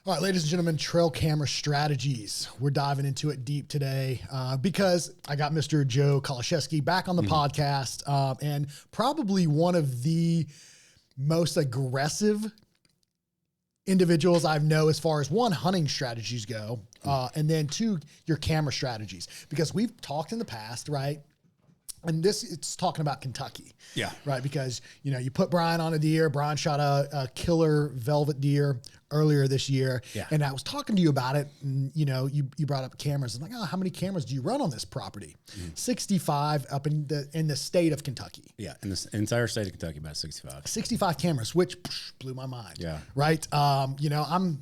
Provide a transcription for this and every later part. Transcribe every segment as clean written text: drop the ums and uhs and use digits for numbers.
All right, ladies and gentlemen, trail camera strategies. We're diving into it deep today because I got Mr. Joe Kolaszewski back on the podcast, and probably one of the most aggressive individuals I know as far as one, hunting strategies go, and then two, your camera strategies. Because we've talked in the past, right? And it's talking about Kentucky. Yeah. Right. Because, you know, you put Brian on a deer. Brian shot a killer velvet deer earlier this year. Yeah. And I was talking to you about it. And, you know, you brought up cameras. I'm like, oh, how many cameras do you run on this property? 65 up in the state of Kentucky. Yeah. In the entire state of Kentucky, about 65. 65 cameras, which blew my mind. Yeah. Right. You know,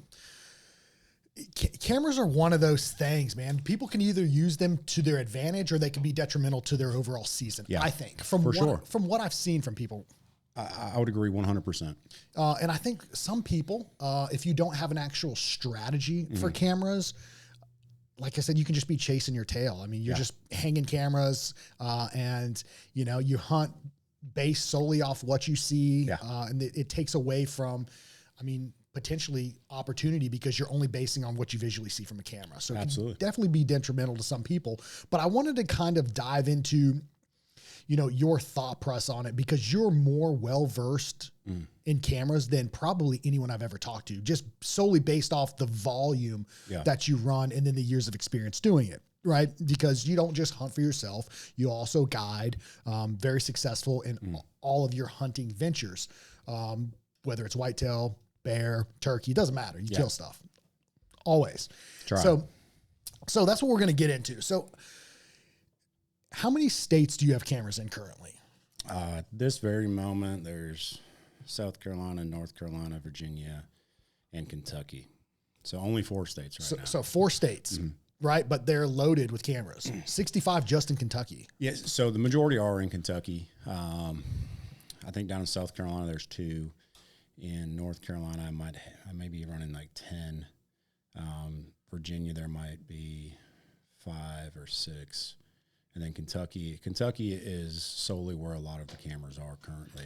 cameras are one of those things, man. People can either use them to their advantage or they can be detrimental to their overall season. Yeah, I think from what I've seen from people. I would agree 100%. And I think some people, if you don't have an actual strategy for cameras, like I said, you can just be chasing your tail. I mean, you're just hanging cameras, and you know, you hunt based solely off what you see. And it takes away from, I mean, potentially opportunity because you're only basing on what you visually see from a camera. So it can definitely be detrimental to some people, but I wanted to kind of dive into, you know, your thought process on it because you're more well-versed in cameras than probably anyone I've ever talked to, just solely based off the volume that you run and then the years of experience doing it. Right. Because you don't just hunt for yourself. You also guide, very successful in all of your hunting ventures. Whether it's whitetail, bear, turkey, it doesn't matter. You kill stuff always. So that's what we're going to get into. So how many states do you have cameras in currently? This very moment, there's South Carolina, North Carolina, Virginia, and Kentucky. So only 4 states right now. So 4 states, right? But they're loaded with cameras. 65 just in Kentucky. Yes. So the majority are in Kentucky. I think down in South Carolina, there's 2. In North Carolina, I may be running like 10. Virginia, there might be 5 or 6. And then Kentucky is solely where a lot of the cameras are currently.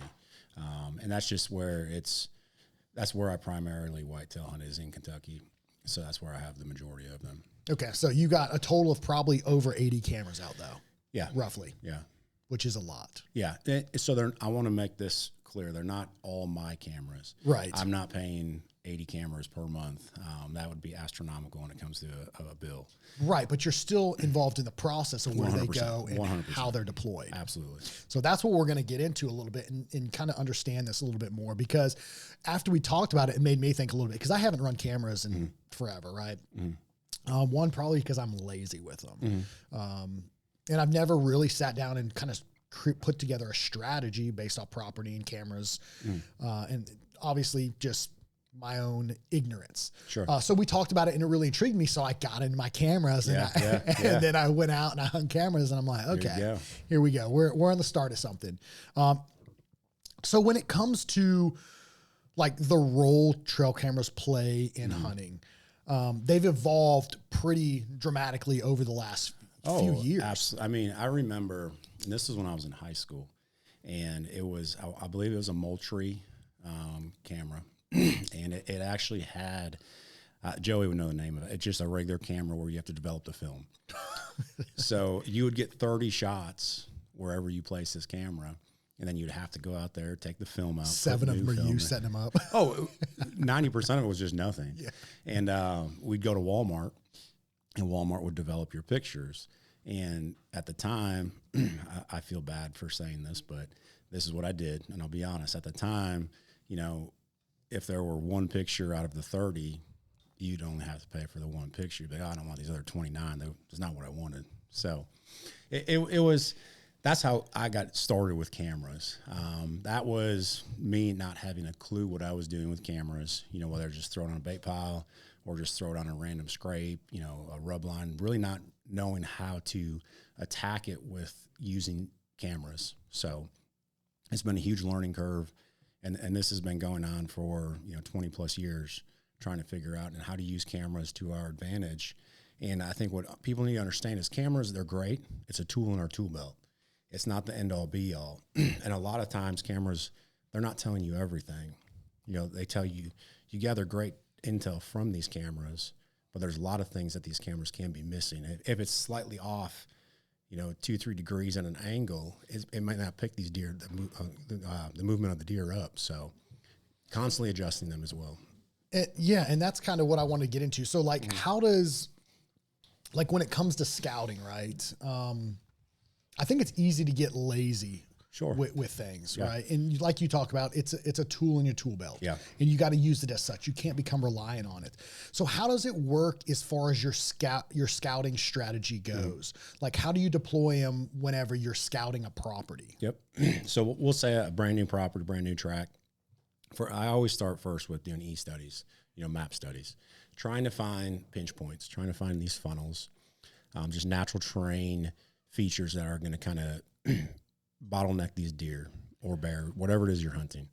And that's just that's where I primarily whitetail hunt is in Kentucky. So that's where I have the majority of them. Okay. So you got a total of probably over 80 cameras out though. Yeah. Roughly. Yeah. Which is a lot. Yeah. So I want to make this clear. They're not all my cameras. Right. I'm not paying 80 cameras per month. That would be astronomical when it comes to a bill. Right. But you're still involved in the process of where they 100%, go and 100%. how they're deployed. Absolutely. So that's what we're going to get into a little bit and kind of understand this a little bit more because after we talked about it, it made me think a little bit because I haven't run cameras in forever. Right. One, probably because I'm lazy with them. And I've never really sat down and kind of put together a strategy based off property and cameras. And obviously just my own ignorance. Sure. So we talked about it and it really intrigued me. So I got into my cameras and then I went out and I hung cameras and I'm like, okay, here we go. We're on the start of something. So when it comes to like the role trail cameras play in hunting, they've evolved pretty dramatically over the last few years. Absolutely. I mean, I remember, and this is when I was in high school, and it was, I believe it was a Moultrie camera, and it actually had, Joey would know the name of it. It's just a regular camera where you have to develop the film. So you would get 30 shots wherever you place this camera, and then you'd have to go out there, take the film out. 7 of them are you setting them up. 90% of it was just nothing. Yeah. And we'd go to Walmart, and Walmart would develop your pictures. And at the time, I feel bad for saying this, but this is what I did. And I'll be honest, at the time, you know, if there were 1 picture out of the 30, you'd only have to pay for the 1 picture. But I don't want these other 29. That's not what I wanted. So it was, that's how I got started with cameras. That was me not having a clue what I was doing with cameras, you know, whether just throw it on a bait pile or just throw it on a random scrape, you know, a rub line, really not knowing how to attack it with using cameras. So it's been a huge learning curve. And this has been going on for, 20 plus years, trying to figure out and how to use cameras to our advantage. And I think what people need to understand is cameras, they're great. It's a tool in our tool belt. It's not the end all be all. And a lot of times cameras, they're not telling you everything. They tell you, you gather great intel from these cameras, but there's a lot of things that these cameras can be missing. If it's slightly off, 2-3 degrees at an angle, it might not pick these deer, the movement of the deer up. So constantly adjusting them as well. And that's kind of what I want to get into. So like, how does, like when it comes to scouting, right? I think it's easy to get lazy with things, right? And like you talk about, it's a tool in your tool belt. Yeah. And you got to use it as such. You can't become reliant on it. So how does it work as far as your scouting strategy goes? Like how do you deploy them whenever you're scouting a property? Yep. So we'll say a brand new property, brand new track. I always start first with doing e-studies, map studies, trying to find pinch points, trying to find these funnels, just natural terrain features that are going to kind of bottleneck these deer or bear, whatever it is you're hunting.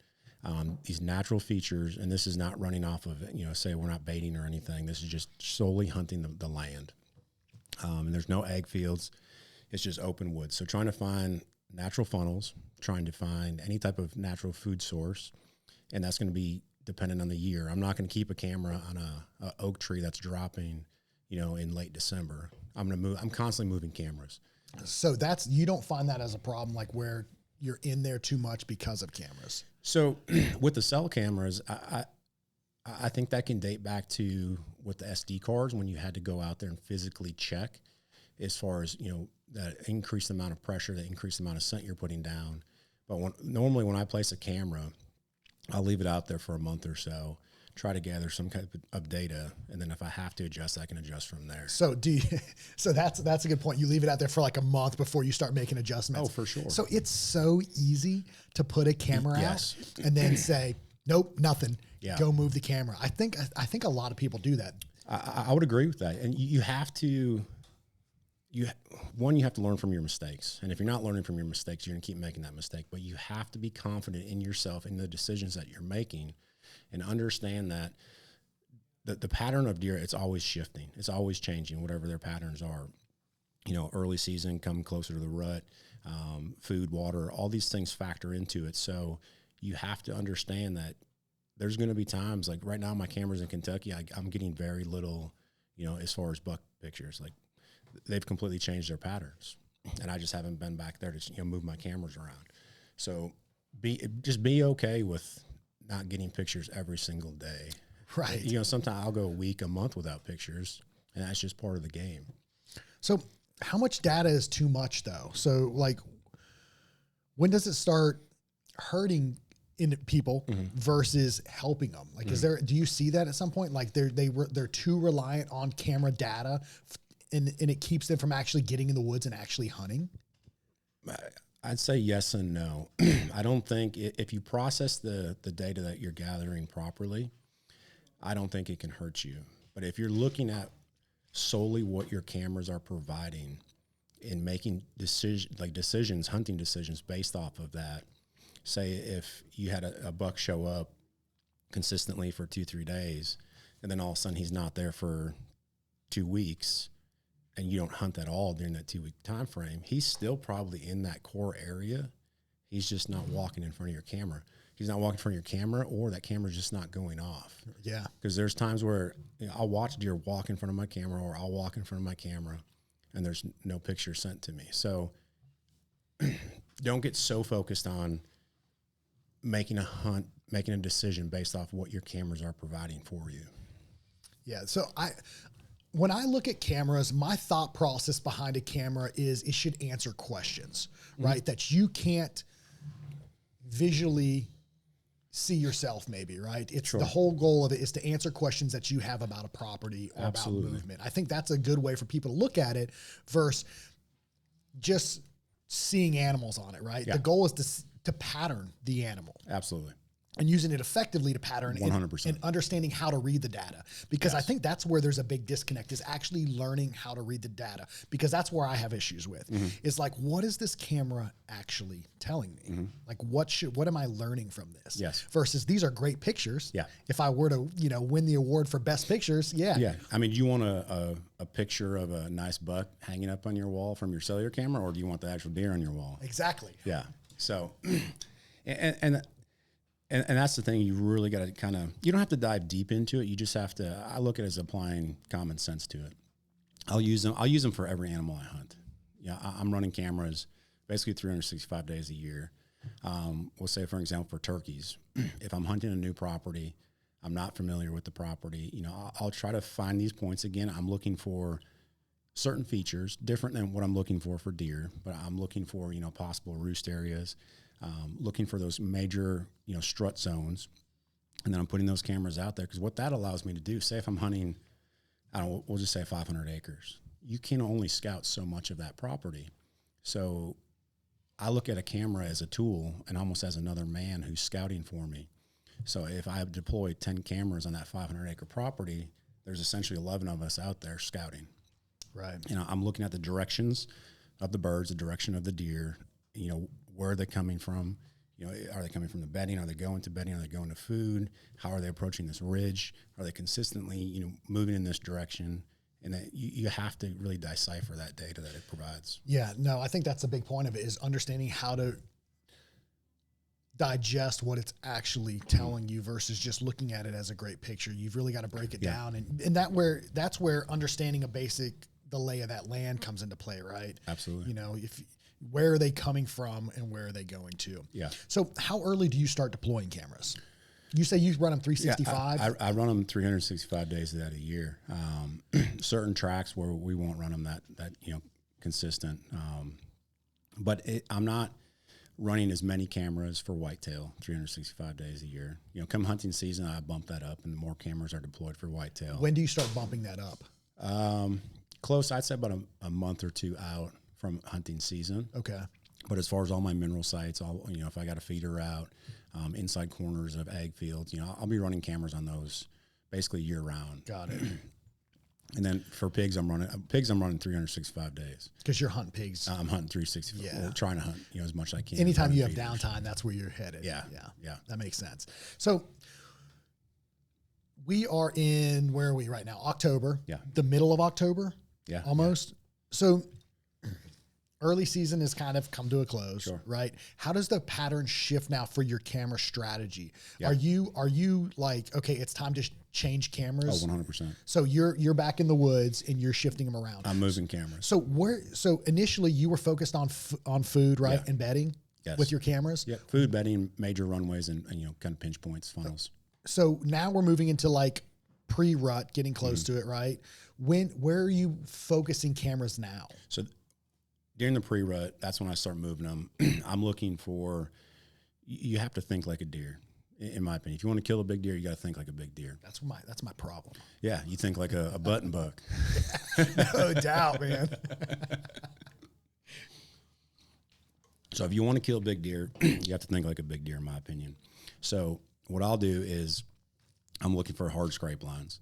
These natural features, and this is not running off of, say we're not baiting or anything. This is just solely hunting the land. And there's no ag fields. It's just open woods. So trying to find natural funnels, trying to find any type of natural food source, and that's going to be dependent on the year. I'm not going to keep a camera on a oak tree that's dropping, in late December. I'm constantly moving cameras. So you don't find that as a problem, like where you're in there too much because of cameras? So with the cell cameras, I think that can date back to with the SD cards when you had to go out there and physically check as far as, that increased amount of pressure, the increased amount of scent you're putting down. But normally when I place a camera, I'll leave it out there for a month or so, try to gather some kind of data, and then if I have to adjust, I can adjust from there. So so that's a good point. You leave it out there for like a month before you start making adjustments. Oh, for sure. So it's so easy to put a camera out and then say, nope, nothing. Yeah. Go move the camera. I think a lot of people do that. I would agree with that. And you have to, you have to learn from your mistakes. And if you're not learning from your mistakes, you're going to keep making that mistake. But you have to be confident in yourself and the decisions that you're making, and understand that the pattern of deer, it's always shifting. It's always changing, whatever their patterns are. Early season, come closer to the rut, food, water, all these things factor into it. So you have to understand that there's going to be times, like right now my camera's in Kentucky, I'm getting very little, as far as buck pictures. Like they've completely changed their patterns, and I just haven't been back there to move my cameras around. So be okay with not getting pictures every single day. Right. Sometimes I'll go a week, a month without pictures, and that's just part of the game. So how much data is too much though? So like, when does it start hurting in people versus helping them? Like, do you see that at some point? Like they're too reliant on camera data and it keeps them from actually getting in the woods and actually hunting? I'd say yes and no. I don't think if you process the data that you're gathering properly, I don't think it can hurt you. But if you're looking at solely what your cameras are providing and making decisions, hunting decisions based off of that, say if you had a buck show up consistently for 2-3 days, and then all of a sudden he's not there for 2 weeks, and you don't hunt at all during that 2-week time frame, he's still probably in that core area. He's just not walking in front of your camera. He's not walking in front of your camera, or that camera's just not going off. Yeah. Because there's times where I'll watch deer walk in front of my camera, or I'll walk in front of my camera, and there's no picture sent to me. So don't get so focused on making a decision based off what your cameras are providing for you. Yeah. So when I look at cameras, my thought process behind a camera is it should answer questions, right? That you can't visually see yourself maybe, right? It's the whole goal of it is to answer questions that you have about a property or about movement. I think that's a good way for people to look at it versus just seeing animals on it, right? Yeah. The goal is to pattern the animal. Absolutely. And using it effectively to pattern 100%. And understanding how to read the data. Because I think that's where there's a big disconnect, is actually learning how to read the data. Because that's where I have issues with. Is like, what is this camera actually telling me? Like, what am I learning from this? Yes. Versus these are great pictures. Yeah. If I were to, win the award for best pictures, Yeah. I mean, do you want a picture of a nice buck hanging up on your wall from your cellular camera, or do you want the actual deer on your wall? Exactly. Yeah. So, And that's the thing. You really got to kind of, you don't have to dive deep into it. You just have to, I look at it as applying common sense to it. I'll use them for every animal I hunt. Yeah. I'm running cameras basically 365 days a year. We'll say, for example, for turkeys, if I'm hunting a new property, I'm not familiar with the property, you know, I'll try to find these points. Again, I'm looking for certain features different than what I'm looking for deer, but I'm looking for, you know, possible roost areas, looking for those major, you know, strut zones. And then I'm putting those cameras out there because what that allows me to do, say if I'm hunting, we'll just say 500 acres, you can only scout so much of that property. So I look at a camera as a tool and almost as another man who's scouting for me. So if I deploy 10 cameras on that 500 acre property, there's essentially 11 of us out there scouting. Right. You know, I'm looking at the directions of the birds, the direction of the deer, you know, where are they coming from? You know, are they coming from the bedding? Are they going to bedding? Are they going to food? How are they approaching this ridge? Are they consistently, you know, moving in this direction? And that you have to really decipher that data that it provides. Yeah, no, I think that's a big point of it is understanding how to digest what it's actually telling you versus just looking at it as a great picture. You've really got to break it down. And that's where understanding the lay of that land comes into play, right? Absolutely. You know, where are they coming from and where are they going to? Yeah. So how early do you start deploying cameras? You say you run them 365? Yeah, I run them 365 days out of the year. Certain tracks where we won't run them that you know, consistent. But I'm not running as many cameras for whitetail 365 days a year. You know, come hunting season, I bump that up and more cameras are deployed for whitetail. When do you start bumping that up? Close, I'd say about a month or two out from hunting season. Okay. But as far as all my mineral sites, you know, if I got a feeder out, inside corners of ag fields, you know, I'll be running cameras on those basically year round. Got it. And then for pigs, I'm running 365 days. Because you're hunting pigs. I'm hunting 365. Yeah. Well, trying to hunt, you know, as much as I can. Anytime you have downtime, that's where you're headed. Yeah. That makes sense. So we are in, where are we right now? October. Yeah. The middle of October. Yeah. Almost. Yeah. So early season has kind of come to a close, sure. Right? How does the pattern shift now for your camera strategy? Yeah. Are you like, okay, it's time to change cameras? Oh, 100%. So you're back in the woods and you're shifting them around. I'm moving cameras. So initially you were focused on food, right? Yeah. And bedding. Yes. With your cameras. Yeah. Food, bedding, major runways, and you know, kind of pinch points, funnels. So now we're moving into like pre-rut, getting close to it, right? Where are you focusing cameras now? So during the pre-rut, that's when I start moving them. I'm looking for, you have to think like a deer, in my opinion. If you want to kill a big deer, you got to think like a big deer. That's my problem. Yeah, you think like a button buck. No doubt, man. So if you want to kill a big deer, you have to think like a big deer, in my opinion. So what I'll do is I'm looking for hard scrape lines.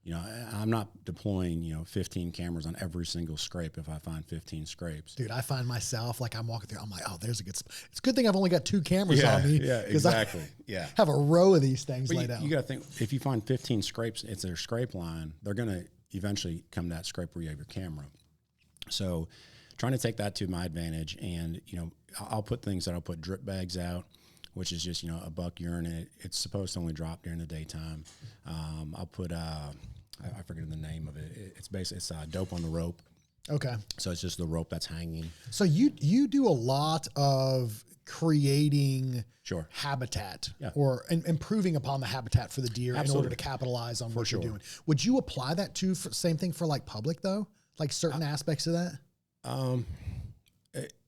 You know, I'm not deploying, you know, 15 cameras on every single scrape if I find 15 scrapes. Dude, I find myself like I'm walking through, I'm like, oh, there's a good spot. It's a good thing I've only got 2 cameras on me. Yeah, exactly. I have a row of these things but laid out. You got to think, if you find 15 scrapes, it's their scrape line, they're going to eventually come to that scrape where you have your camera. So trying to take that to my advantage, and, you know, I'll put drip bags out, which is just, you know, a buck urine. It's supposed to only drop during the daytime. I'll put, I forget the name of it. It's basically, it's dope on the rope. Okay. So it's just the rope that's hanging. So you do a lot of creating Sure. habitat, Yeah. or improving upon the habitat for the deer Absolutely. in order to capitalize on what sure. you're doing. Would you apply that to same thing for like public though? Like certain aspects of that?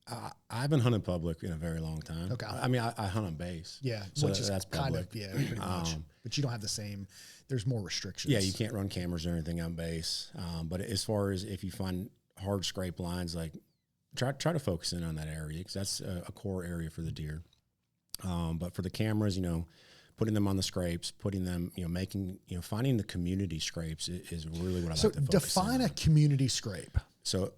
I haven't hunted public in a very long time. Okay. I mean, I hunt on base. Yeah. So which is that's kind public. of, yeah, pretty much. But you don't have the same, there's more restrictions. Yeah, you can't run cameras or anything on base. But as far as if you find hard scrape lines, like try to focus in on that area, because that's a core area for the deer. But for the cameras, you know, putting them on the scrapes, putting them, you know, making, you know, finding the community scrapes is really what I like to focus define on. a community scrape. So,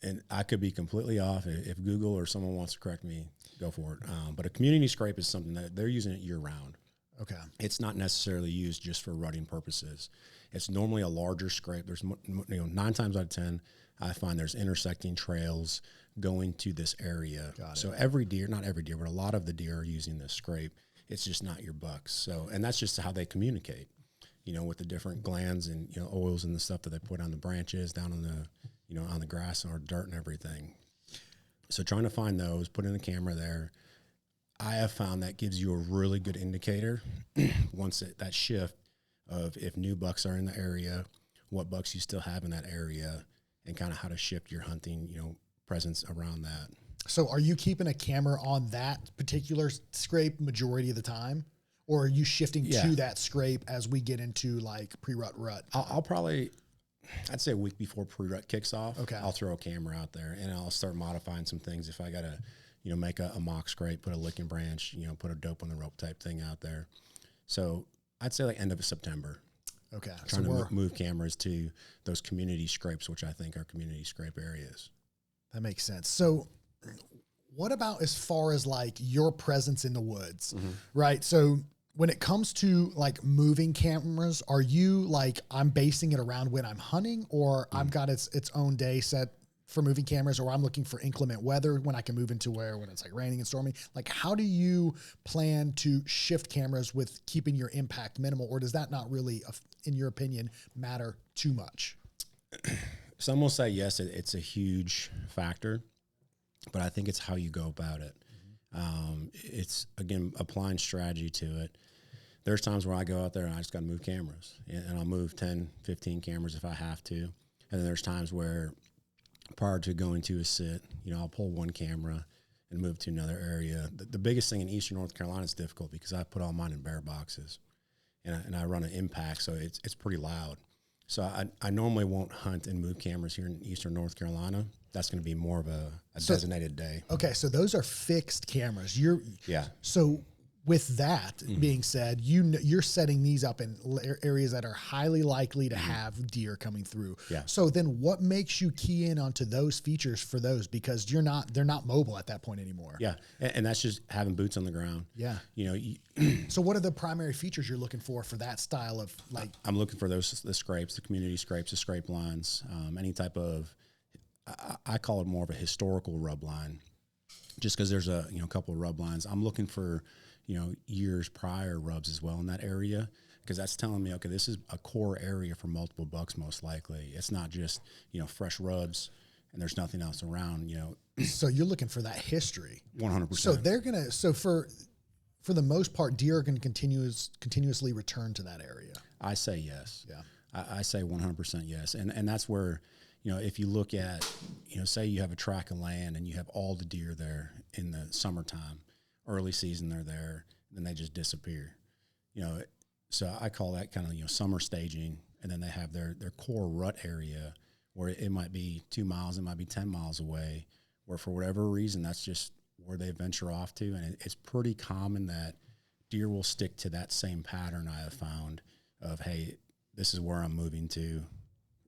and I could be completely off. If Google or someone wants to correct me, go for it. But a community scrape is something that they're using it year round. Okay. It's not necessarily used just for rutting purposes. It's normally a larger scrape. There's, you know, 9 times out of 10, I find there's intersecting trails going to this area. Got it. So every deer, not every deer, but a lot of the deer are using this scrape. it's just not your bucks. So, and that's just how they communicate, you know, with the different glands and, you know, oils and the stuff that they put on the branches, down on the, you know, on the grass or dirt and everything. So trying to find those, put in a camera there, I have found that gives you a really good indicator once that shift of if new bucks are in the area, what bucks you still have in that area, and kind of how to shift your hunting, you know, presence around that. So are you keeping a camera on that particular scrape majority of the time? Or are you shifting to that scrape as we get into like pre-rut rut? I'll probably, I'd say a week before pre-rut kicks off, okay, I'll throw a camera out there and I'll start modifying some things. If I got to, you know, make a mock scrape, put a licking branch, you know, put a dope on the rope type thing out there. So I'd say like end of September. Okay. Trying to move cameras to those community scrapes, which I think are community scrape areas. That makes sense. So what about as far as like your presence in the woods, right? So when it comes to like moving cameras, are you like, I'm basing it around when I'm hunting, or I've got its own day set for moving cameras, or I'm looking for inclement weather when I can move into when it's like raining and stormy? Like, how do you plan to shift cameras with keeping your impact minimal, or does that not really, in your opinion, matter too much? Some will say yes, it's a huge factor, but I think it's how you go about it. It's, again, applying strategy to it. There's times where I go out there and I just got to move cameras, and I'll move 10, 15 cameras if I have to. And then there's times where prior to going to a sit, you know, I'll pull one camera and move to another area. The biggest thing in Eastern North Carolina is difficult because I put all mine in bear boxes, and I run an impact, so it's pretty loud. So I normally won't hunt and move cameras here in Eastern North Carolina. That's going to be more of a designated day. Okay, so those are fixed cameras. Yeah. So with that being said, you're setting these up in areas that are highly likely to have deer coming through. Yeah. So then what makes you key in onto those features for those? Because they're not mobile at that point anymore. Yeah. And that's just having boots on the ground. Yeah. You know, so what are the primary features you're looking for that style of like? I'm looking for the scrapes, the community scrapes, the scrape lines, any type of, I call it more of a historical rub line, just because there's a couple of rub lines. I'm looking for, you know, years prior rubs as well in that area, because that's telling me, okay, this is a core area for multiple bucks most likely. It's not just, you know, fresh rubs and there's nothing else around, you know. So you're looking for that history. 100%. So for the most part, deer are going to continuously return to that area. I say yes. Yeah. I say 100% yes. And that's where, you know, if you look at, you know, say you have a tract of land and you have all the deer there in the summertime, early season they're there, then they just disappear. You know, so I call that kind of, you know, summer staging, and then they have their core rut area where it might be 2 miles, it might be 10 miles away, where for whatever reason, that's just where they venture off to. And it's pretty common that deer will stick to that same pattern I have found of, hey, this is where I'm moving to,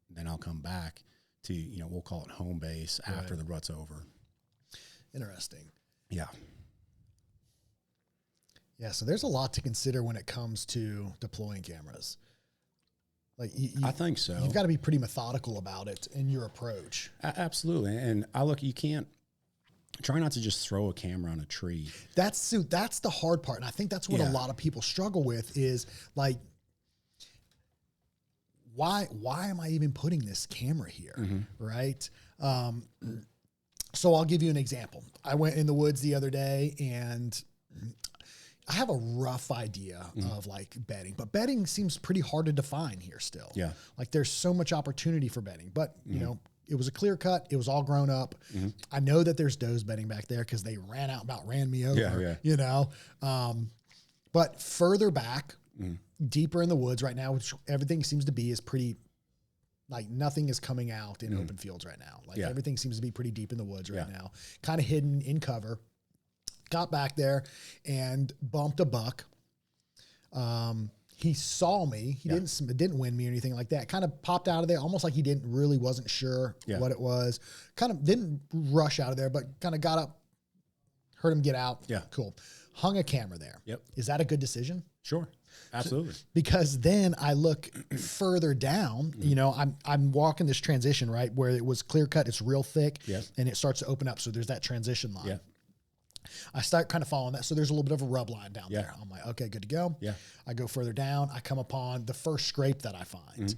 then I'll come back to, you know, we'll call it home base after the rut's over. Interesting. Yeah. Yeah, so there's a lot to consider when it comes to deploying cameras. Like I think so. You've got to be pretty methodical about it in your approach. Absolutely. And you can't try not to just throw a camera on a tree. That's the hard part. And I think that's what a lot of people struggle with is like, why am I even putting this camera here? Right. So I'll give you an example. I went in the woods the other day and I have a rough idea of like bedding, but bedding seems pretty hard to define here still. Yeah. Like there's so much opportunity for bedding, but you know, it was a clear cut. It was all grown up. I know that there's does bedding back there because they ran me over, you know? But further back, deeper in the woods right now, which everything seems to be is pretty, like nothing is coming out in open fields right now. Like everything seems to be pretty deep in the woods right now, kind of hidden in cover. Got back there and bumped a buck. He saw me. He didn't win me or anything like that. Kind of popped out of there, almost like he wasn't sure what it was. Kind of didn't rush out of there, but kind of got up, heard him get out. Yeah. Cool. Hung a camera there. Yep. Is that a good decision? Sure. Absolutely. Because then I look further down, you know, I'm walking this transition, right, where it was clear cut, it's real thick, and it starts to open up. So there's that transition line. Yeah. I start kind of following that. So there's a little bit of a rub line down Yeah. there. I'm like, okay, good to go. Yeah. I go further down. I come upon the first scrape that I find.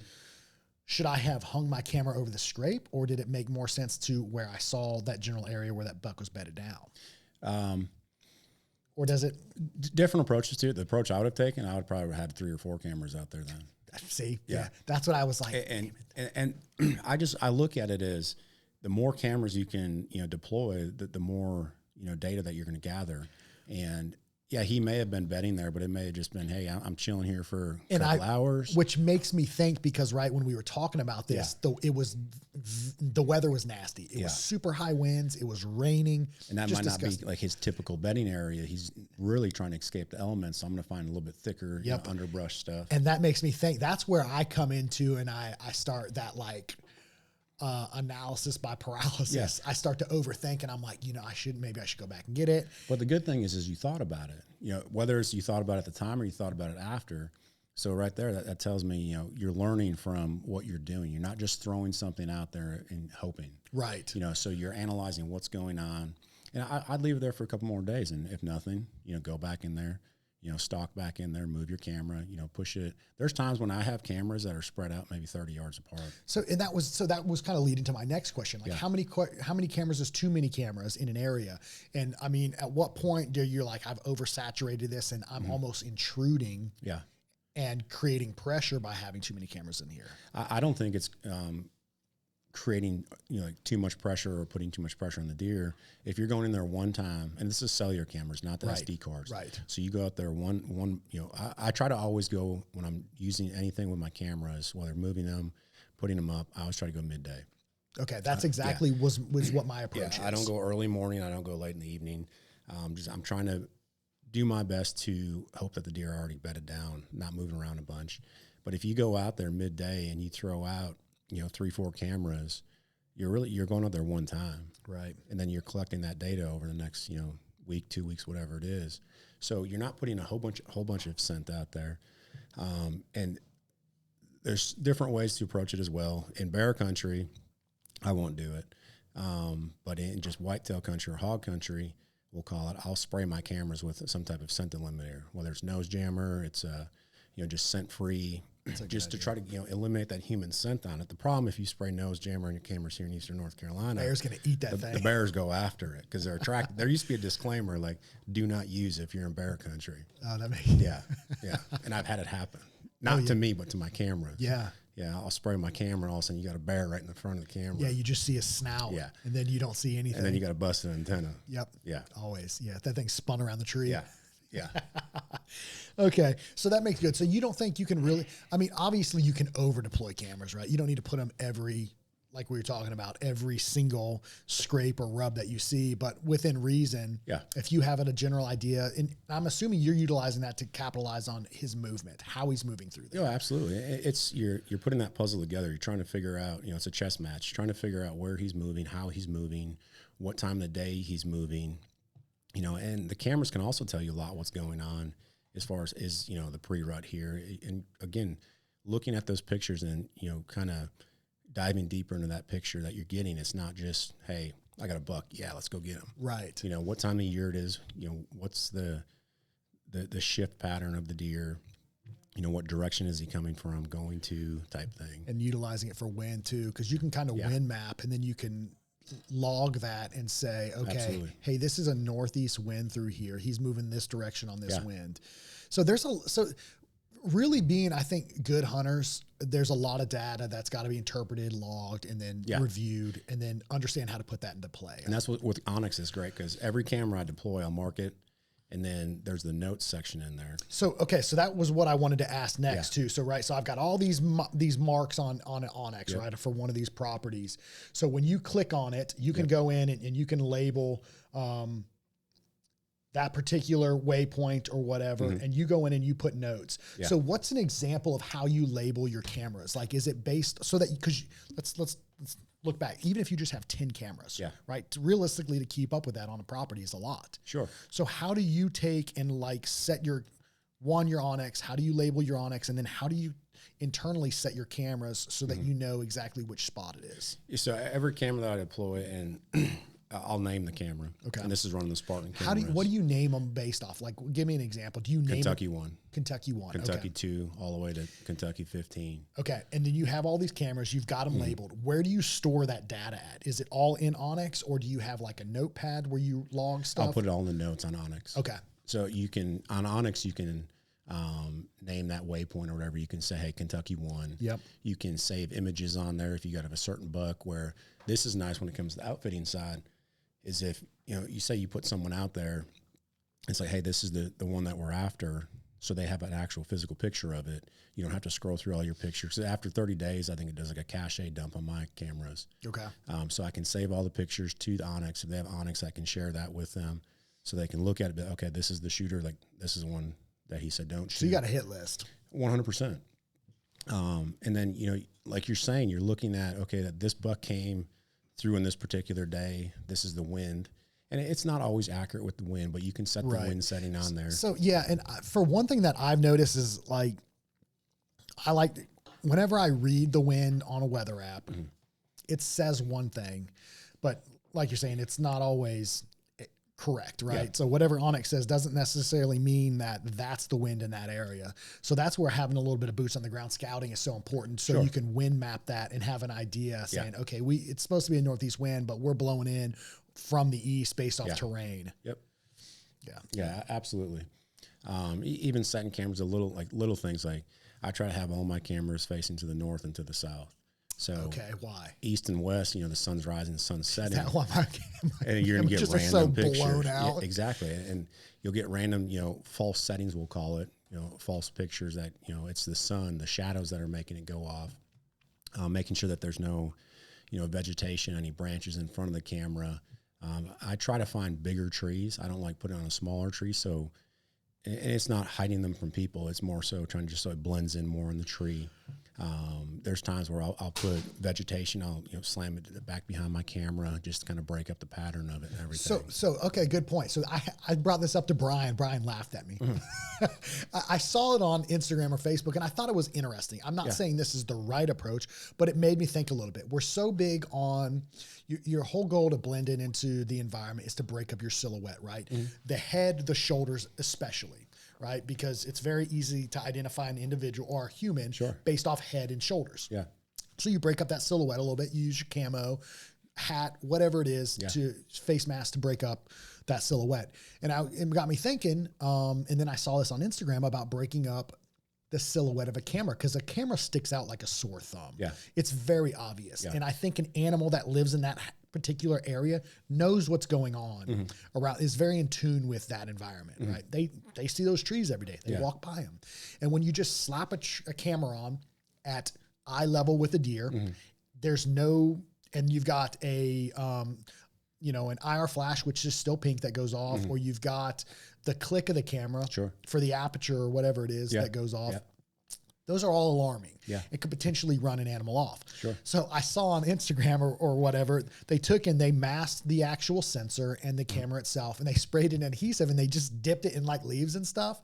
Should I have hung my camera over the scrape, or did it make more sense to where I saw that general area where that buck was bedded down? Or does it? Different approaches to it. The approach I would have taken, I would probably have had 3 or 4 cameras out there then. See, yeah, that's what I was like. And I look at it as the more cameras you can, deploy, the more, data that you're going to gather. And yeah, he may have been bedding there, but it may have just been, hey, I'm chilling here for a couple hours. Which makes me think, because right when we were talking about this, the weather was nasty. It was super high winds. It was raining. And that might not be like his typical bedding area. He's really trying to escape the elements. So I'm going to find a little bit thicker underbrush stuff. And that makes me think that's where I come into, and I start that analysis by paralysis. Yes. I start to overthink, and I'm like, maybe I should go back and get it. But the good thing is you thought about it, whether it's you thought about it at the time or you thought about it after. So right there, that tells me, you're learning from what you're doing. You're not just throwing something out there and hoping. Right. So you're analyzing what's going on. And I'd leave it there for a couple more days. And if nothing, go back in there, stalk back in there, move your camera, push it. There's times when I have cameras that are spread out maybe 30 yards apart. So that was kind of leading to my next question. Like how many cameras is too many cameras in an area? And I mean, at what point do you like, I've oversaturated this and I'm almost intruding and creating pressure by having too many cameras in here? I don't think it's, creating like too much pressure or putting too much pressure on the deer. If you're going in there one time, and this is cellular cameras, not the SD cards, right? So you go out there one. I try to always go when I'm using anything with my cameras, whether moving them, putting them up. I always try to go midday. Okay, that's exactly was what my approach is. I don't go early morning. I don't go late in the evening. I'm trying to do my best to hope that the deer are already bedded down, not moving around a bunch. But if you go out there midday and you throw out 3-4 cameras, you're going out there one time. Right. And then you're collecting that data over the next, week, 2 weeks, whatever it is. So you're not putting a whole bunch of scent out there. And there's different ways to approach it as well. In bear country, I won't do it. But in just whitetail country or hog country, we'll call it, I'll spray my cameras with some type of scent eliminator, whether it's nose jammer, it's just scent free, just to try to eliminate that human scent on it. The problem, if you spray nose jammer on your cameras here in Eastern North Carolina, bear's going to eat that thing. The bears go after it because they're attracted. There used to be a disclaimer like, do not use it if you're in bear country. Oh, that makes yeah. And I've had it happen, not to me, but to my cameras. Yeah. Yeah, I'll spray my camera, and all of a sudden you got a bear right in the front of the camera. Yeah, you just see a snout. Yeah. And then you don't see anything. And then you got a busted antenna. Yep. Yeah. Always. Yeah. That thing spun around the tree. Yeah. Yeah. Okay. So that makes good. So you don't think you can really, I mean, obviously you can over deploy cameras, right? You don't need to put them like we were talking about, every single scrape or rub that you see, but within reason. Yeah. If you have a general idea, and I'm assuming you're utilizing that to capitalize on his movement, how he's moving through there. Yeah, absolutely. It's you're putting that puzzle together. You're trying to figure out, it's a chess match, trying to figure out where he's moving, how he's moving, what time of the day he's moving, and the cameras can also tell you a lot what's going on as far as the pre-rut here. And again, looking at those pictures and, kind of diving deeper into that picture that you're getting. It's not just, hey, I got a buck. Yeah, let's go get him. Right. What time of year it is, what's the shift pattern of the deer, what direction is he coming from, going to, type thing. And utilizing it for wind too, because you can kind of wind map, and then you can log that and say, okay, Absolutely. Hey, this is a northeast wind through here. He's moving this direction on this wind. So really being, I think, good hunters, there's a lot of data that's got to be interpreted, logged, and then reviewed, and then understand how to put that into play. And that's what with Onyx is great, because every camera I deploy, I'll mark it, and then there's the notes section in there. So, okay, so that was what I wanted to ask next too. So, right, so I've got all these marks on an Onyx, right, for one of these properties. So when you click on it, you can go in and you can label that particular waypoint or whatever, and you go in and you put notes. Yeah. So what's an example of how you label your cameras? Like, is it based so that, because let's look back, even if you just have 10 cameras, right? Realistically, to keep up with that on a property is a lot. Sure. So how do you take and set your Onyx, how do you label your Onyx? And then how do you internally set your cameras so that you know exactly which spot it is? So every camera that I deploy, and I'll name the camera. Okay. And this is running the Spartan camera. What do you name them based off? Like, give me an example. Do you name Kentucky 1. Kentucky 1. Kentucky 2, all the way to Kentucky 15. Okay. And then you have all these cameras, you've got them labeled. Where do you store that data at? Is it all in Onyx, or do you have like a notepad where you log stuff? I'll put it all in the notes on Onyx. Okay. So you can, on Onyx, you can name that waypoint or whatever. You can say, hey, Kentucky 1. Yep. You can save images on there if you got a certain buck. Where this is nice when it comes to the outfitting side, is if, you say you put someone out there, it's like, hey, this is the one that we're after. So they have an actual physical picture of it. You don't have to scroll through all your pictures. So after 30 days, I think it does like a cache dump on my cameras. Okay. So I can save all the pictures to the Onyx. If they have Onyx, I can share that with them so they can look at it. But, okay, this is the shooter. Like, this is the one that he said don't shoot. So you got a hit list. 100%. And then, like you're saying, you're looking at, okay, that this buck came through in this particular day. This is the wind. And it's not always accurate with the wind, but you can set the wind setting on there. So, yeah. And for one thing that I've noticed is, like, I like, whenever I read the wind on a weather app, it says one thing, but like you're saying, it's not always correct, right? Yeah. So whatever Onyx says doesn't necessarily mean that that's the wind in that area. So that's where having a little bit of boots on the ground scouting is so important. So you can wind map that and have an idea saying, okay, it's supposed to be a northeast wind, but we're blowing in from the east based off terrain. Yep. Yeah, absolutely. Even setting cameras, little things like I try to have all my cameras facing to the north and to the south. So okay, why? East and west, the sun's rising, the sun's setting. That why and you're going to get random pictures. Blown out. Yeah, exactly. And you'll get random, false settings, we'll call it, false pictures that, it's the sun, the shadows that are making it go off. Making sure that there's no, vegetation, any branches in front of the camera. I try to find bigger trees. I don't like putting on a smaller tree. So, and it's not hiding them from people. It's more so trying to just so it blends in more in the tree. There's times where I'll put vegetation, I'll slam it to the back behind my camera, just to kind of break up the pattern of it and everything. So okay, good point. So I brought this up to Brian. Brian laughed at me. I saw it on Instagram or Facebook, and I thought it was interesting. I'm not saying this is the right approach, but it made me think a little bit. We're so big on your whole goal to blend in into the environment is to break up your silhouette, right? The head, the shoulders, especially. Right? Because it's very easy to identify an individual or a human based off head and shoulders. Yeah. So you break up that silhouette a little bit. You use your camo, hat, whatever it is, to face mask to break up that silhouette. And it got me thinking, and then I saw this on Instagram about breaking up the silhouette of a camera, because a camera sticks out like a sore thumb. Yeah. It's very obvious. Yeah. And I think an animal that lives in that particular area knows what's going on around, is very in tune with that environment, right? They see those trees every day. They walk by them. And when you just slap a camera on at eye level with a deer, there's no, and you've got a, an IR flash, which is still pink, that goes off, or you've got the click of the camera for the aperture or whatever it is that goes off. Those are all alarming. Yeah. It could potentially run an animal off. Sure. So I saw on Instagram or whatever, they took and they masked the actual sensor and the camera itself, and they sprayed an adhesive and they just dipped it in like leaves and stuff.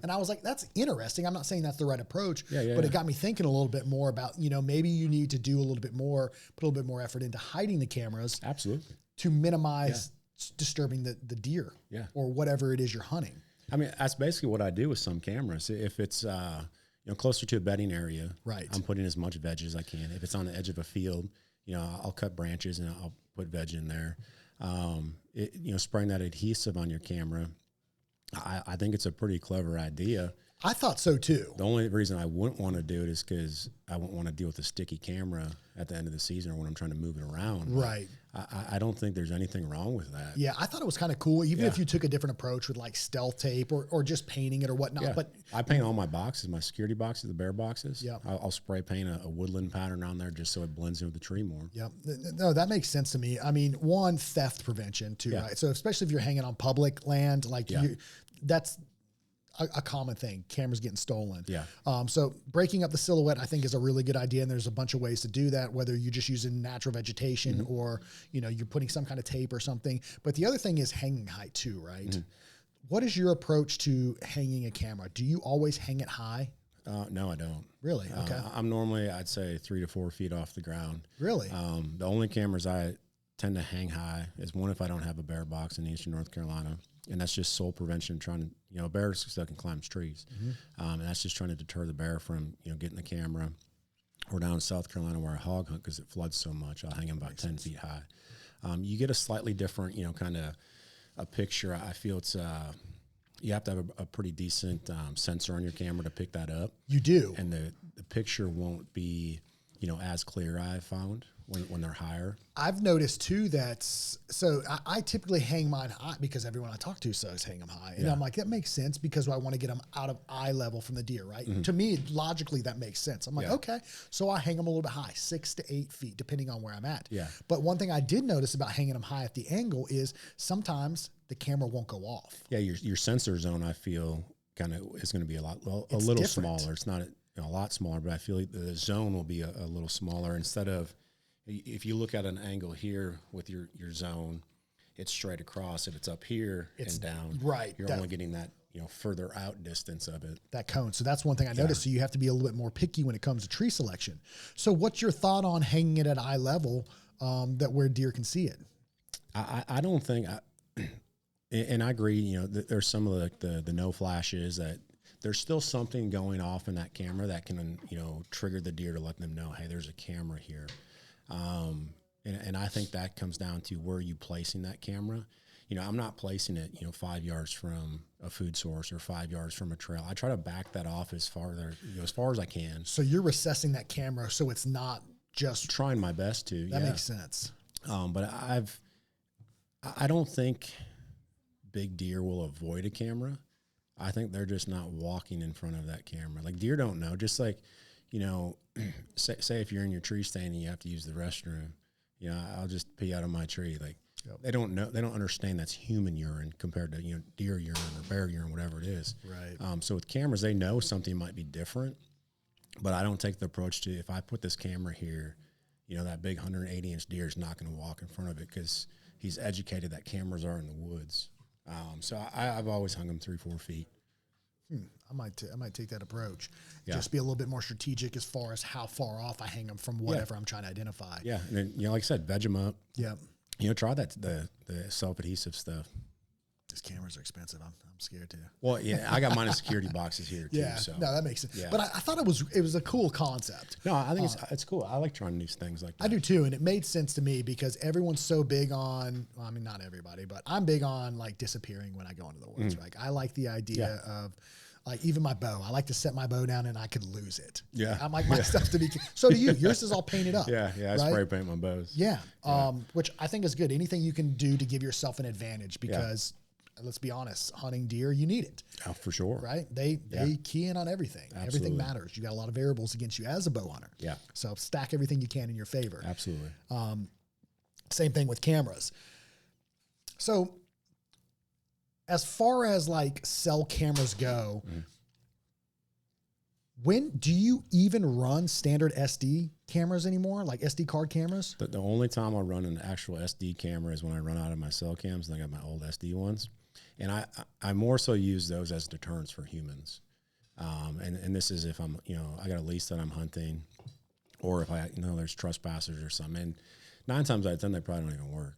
And I was like, that's interesting. I'm not saying that's the right approach, but it got me thinking a little bit more about, maybe you need to do a little bit more, put a little bit more effort into hiding the cameras. Absolutely. To minimize disturbing the deer or whatever it is you're hunting. I mean, that's basically what I do with some cameras. If it's, closer to a bedding area, I'm putting as much veg as I can. If it's on the edge of a field, I'll cut branches and I'll put veg in there. Spraying that adhesive on your camera, I think it's a pretty clever idea. I thought so too. The only reason I wouldn't want to do it is because I wouldn't want to deal with a sticky camera at the end of the season or when I'm trying to move it around. Right. I don't think there's anything wrong with that. Yeah, I thought it was kind of cool, even if you took a different approach with like stealth tape or just painting it or whatnot. Yeah. But I paint all my boxes, my security boxes, the bear boxes. Yeah. I'll spray paint a woodland pattern on there just so it blends in with the tree more. Yep. No, that makes sense to me. I mean, one, theft prevention too, right? So especially if you're hanging on public land, like that's a common thing, cameras getting stolen. Yeah. So breaking up the silhouette, I think, is a really good idea. And there's a bunch of ways to do that, whether you're just using natural vegetation or, you're putting some kind of tape or something. But the other thing is hanging height too, right? What is your approach to hanging a camera? Do you always hang it high? No, I don't. Really? Okay. I'm normally, I'd say 3 to 4 feet off the ground. Really? The only cameras I tend to hang high is one, if I don't have a bear box in eastern North Carolina, and that's just sole prevention, trying to, you know, a bear still can climb trees. And that's just trying to deter the bear from, you know, getting the camera. Or down in South Carolina where I hog hunt, because it floods so much, I'll hang them about 10 feet high. You get a slightly different, you know, kind of a picture. I feel it's, you have to have a pretty decent sensor on your camera to pick that up. You do. And the picture won't be, you know, as clear, I've found, when they're higher. I've noticed too so I typically hang mine high because everyone I talk to says hang them high. And I'm like, that makes sense because I want to get them out of eye level from the deer, right? To me, logically, that makes sense. I'm like, okay, so I hang them a little bit high, 6 to 8 feet, depending on where I'm at. Yeah. But one thing I did notice about hanging them high at the angle is sometimes the camera won't go off. Yeah, your sensor zone, I feel, kind of is going to be a little different. smaller. It's not a lot smaller, but I feel like the zone will be a little smaller. Instead of, if you look at an angle here with your zone, it's straight across. If it's up here and down, right, you're only getting that, you know, further out distance of it. That cone. So that's one thing I noticed. So you have to be a little bit more picky when it comes to tree selection. So what's your thought on hanging it at eye level, that where deer can see it? I don't think, and I agree, you know, there's some of the no flashes that there's still something going off in that camera that can, you know, trigger the deer to let them know, hey, there's a camera here. And I think that comes down to where are you placing that camera. You know, I'm not placing it, you know, 5 yards from a food source or 5 yards from a trail. I try to back that off as far as I can. So you're recessing that camera so it's not just trying my best to. That makes sense. But I don't think big deer will avoid a camera. I think they're just not walking in front of that camera. Like deer don't know. Just like, you know, say if you're in your tree stand and you have to use the restroom, you know, I'll just pee out of my tree. Like they don't know, they don't understand that's human urine compared to, you know, deer urine or bear urine, whatever it is. Right. So with cameras, they know something might be different, but I don't take the approach to, if I put this camera here, you know, that big 180-inch deer is not going to walk in front of it because he's educated that cameras are in the woods. So I've always hung them 3-4 feet. I might take that approach. Just be a little bit more strategic as far as how far off I hang them from whatever I'm trying to identify. Yeah, and then, you know, like I said, veg them up. Yeah. You know, try that the self-adhesive stuff. These cameras are expensive. I'm scared too. Well, yeah, I got mine in security boxes here too. Yeah, so. no, that makes sense. Yeah. But I thought it was a cool concept. No, I think it's cool. I like trying new things like that. I do too, and it made sense to me because everyone's so big on. Well, I mean, not everybody, but I'm big on like disappearing when I go into the woods. Like I like the idea of. Like even my bow, I like to set my bow down and I could lose it. Yeah, I like my stuff to be. So do you? Yours is all painted up. Yeah. I spray paint my bows. Yeah, which I think is good. Anything you can do to give yourself an advantage because let's be honest, hunting deer, you need it. Oh, for sure. Right? They key in on everything. Absolutely. Everything matters. You got a lot of variables against you as a bow hunter. Yeah. So stack everything you can in your favor. Absolutely. Same thing with cameras. So as far as like cell cameras go, when do you even run standard SD cameras anymore? Like SD card cameras? The only time I run an actual SD camera is when I run out of my cell cams and I got my old SD ones. And I more so use those as deterrents for humans. And this is if I'm, you know, I got a lease that I'm hunting or if I, you know, there's trespassers or something. And 9 times out of 10, they probably don't even work.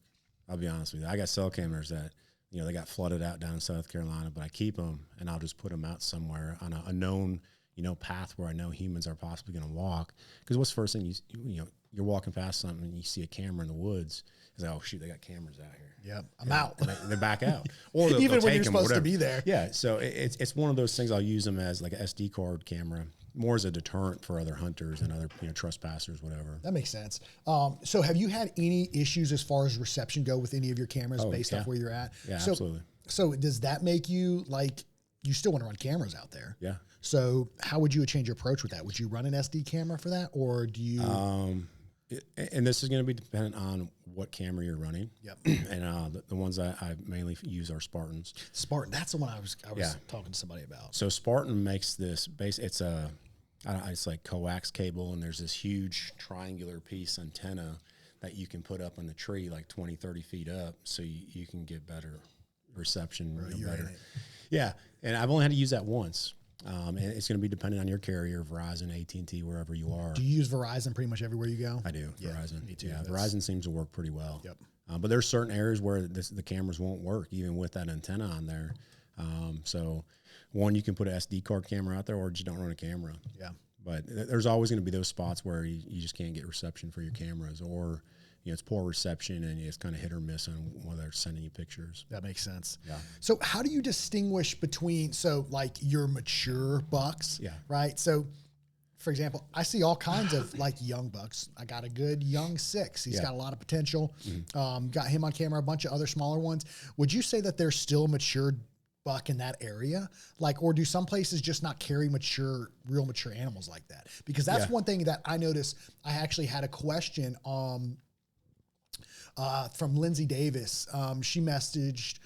I'll be honest with you. I got cell cameras that, you know, they got flooded out down in South Carolina, but I keep them and I'll just put them out somewhere on a known, you know, path where I know humans are possibly going to walk. Because what's the first thing you know, you're walking past something and you see a camera in the woods. It's like, oh shoot, they got cameras out here. Yep, I'm out. And they back out. Or even they'll when take you're them, supposed to be there. Yeah, so it's one of those things. I'll use them as like an SD card camera, more as a deterrent for other hunters and other, you know, trespassers, whatever. That makes sense. So have you had any issues as far as reception go with any of your cameras based off where you're at? Yeah, so, absolutely. So does that make you like, you still want to run cameras out there? Yeah. So how would you change your approach with that? Would you run an SD camera for that, or do you? And this is going to be dependent on what camera you're running. Yep. And the ones I mainly use are Spartans. Spartan. That's the one I was talking to somebody about. So Spartan makes this base. It's it's like coax cable, and there's this huge triangular piece antenna that you can put up on the tree, like 20, 30 feet up, so you can get better reception. Right, better. Yeah. And I've only had to use that once. And it's going to be dependent on your carrier, Verizon, AT&T, wherever you are. Do you use Verizon pretty much everywhere you go? I do. Yeah, Verizon. me too. Yeah, Verizon seems to work pretty well. Yep. But there's certain areas where the cameras won't work, even with that antenna on there. So, one, you can put an SD card camera out there, or just don't run a camera. Yeah. But there's always going to be those spots where you just can't get reception for your cameras, or it's poor reception and it's kind of hit or miss on whether they're sending you pictures. That makes sense. Yeah. So how do you distinguish between, so like your mature bucks, Yeah. right? So for example, I see all kinds of like young bucks. I got a good young 6. He's got a lot of potential. Got him on camera, a bunch of other smaller ones. Would you say that there's still a mature buck in that area? Like, or do some places just not carry real mature animals like that? Because that's one thing that I noticed. I actually had a question from Lindsay Davis. She messaged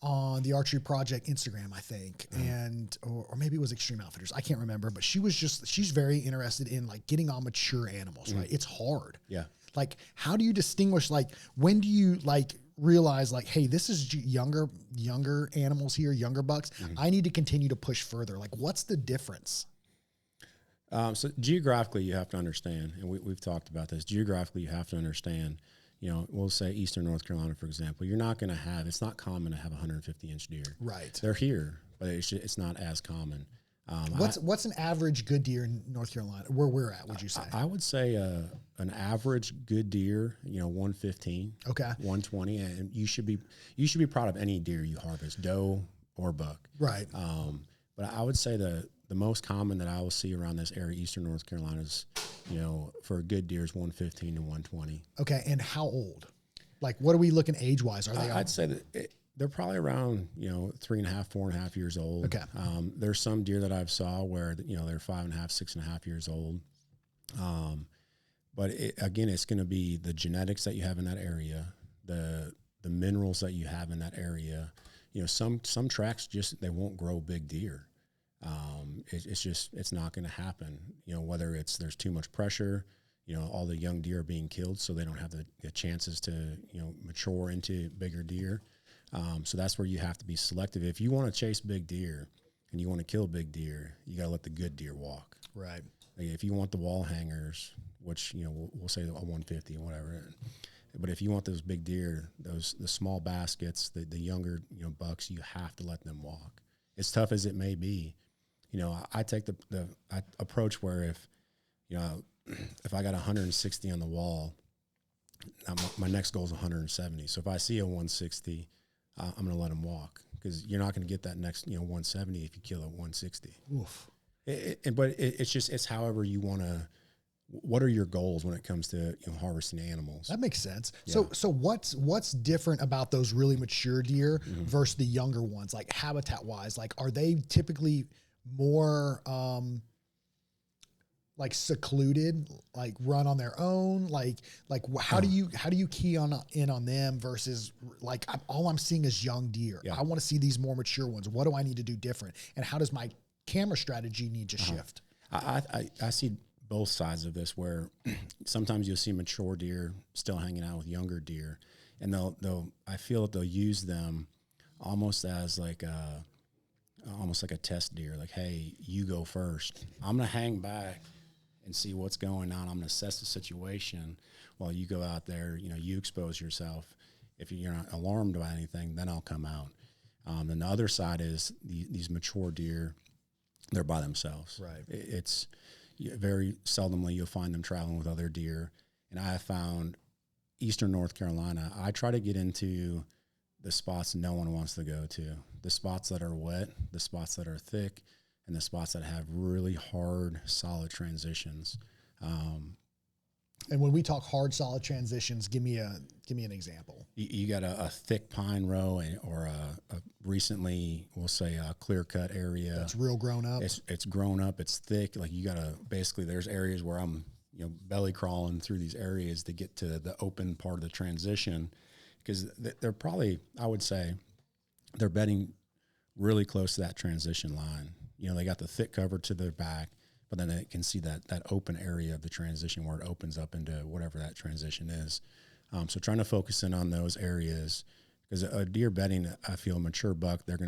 on the Archery Project Instagram, I think, and or maybe it was Extreme Outfitters. I can't remember, but she's very interested in like getting on mature animals, right? It's hard. Yeah. Like, how do you distinguish, like, when do you like realize like, hey, this is younger animals here, younger bucks. I need to continue to push further. Like, what's the difference? So geographically, you have to understand, and we've talked about this. Geographically, you have to understand. We'll say Eastern North Carolina, for example. You're not going to have. It's not common to have 150-inch deer. Right. They're here, but it's not as common. What's an average good deer in North Carolina, where we're at, would you say? I would say an average good deer, 115, Okay. 120, and you should be proud of any deer you harvest, doe or buck. Right. But I would say the most common that I will see around this area, Eastern North Carolina, is, for a good deer is 115 to 120. Okay. And how old? Like, what are we looking age-wise? Are they? I'd say that they're probably around 3.5, 4.5 years old. Okay. There's some deer that I've saw where they're 5.5, 6.5 years old. But again, it's going to be the genetics that you have in that area, the minerals that you have in that area. Some tracks they won't grow big deer. It's not going to happen. Whether there's too much pressure, all the young deer are being killed, so they don't have the chances to mature into bigger deer. So that's where you have to be selective. If you want to chase big deer and you want to kill big deer, you got to let the good deer walk. Right. Like if you want the wall hangers, which we'll say a 150 and whatever, but if you want those big deer, the small baskets, the younger bucks, you have to let them walk. As tough as it may be, I take the approach where if I got 160 on the wall, my next goal is 170. So if I see a 160, I'm going to let them walk, because you're not going to get that next 170 if you kill a 160. Oof. But it's however you want to. What are your goals when it comes to harvesting animals? That makes sense. Yeah. So what's different about those really mature deer versus the younger ones, like habitat wise? Like, are they typically more like secluded, like run on their own? Like how do you key in on them versus like all I'm seeing is young deer? Yeah. I want to see these more mature ones. What do I need to do different? And how does my camera strategy need to shift? I see both sides of this, where sometimes you'll see mature deer still hanging out with younger deer, and I feel that they'll use them almost as like a test deer. Like, hey, you go first. I'm going to hang back and see what's going on. I'm going to assess the situation while you go out there, you expose yourself. If you're not alarmed by anything, then I'll come out. And the other side is these mature deer, they're by themselves. Right. It's very seldomly you'll find them traveling with other deer. And I have found Eastern North Carolina, I try to get into the spots no one wants to go to, the spots that are wet, the spots that are thick, and the spots that have really hard, solid transitions. And when we talk hard, solid transitions, give me an example. You got a thick pine row or a recently, we'll say, a clear cut area. That's real grown up. It's grown up. It's thick. Like you got to basically, there's areas where I'm belly crawling through these areas to get to the open part of the transition, because they're probably, I would say, they're bedding really close to that transition line. They got the thick cover to their back, but then they can see that open area of the transition where it opens up into whatever that transition is. So trying to focus in on those areas, because a deer bedding, I feel a mature buck, they're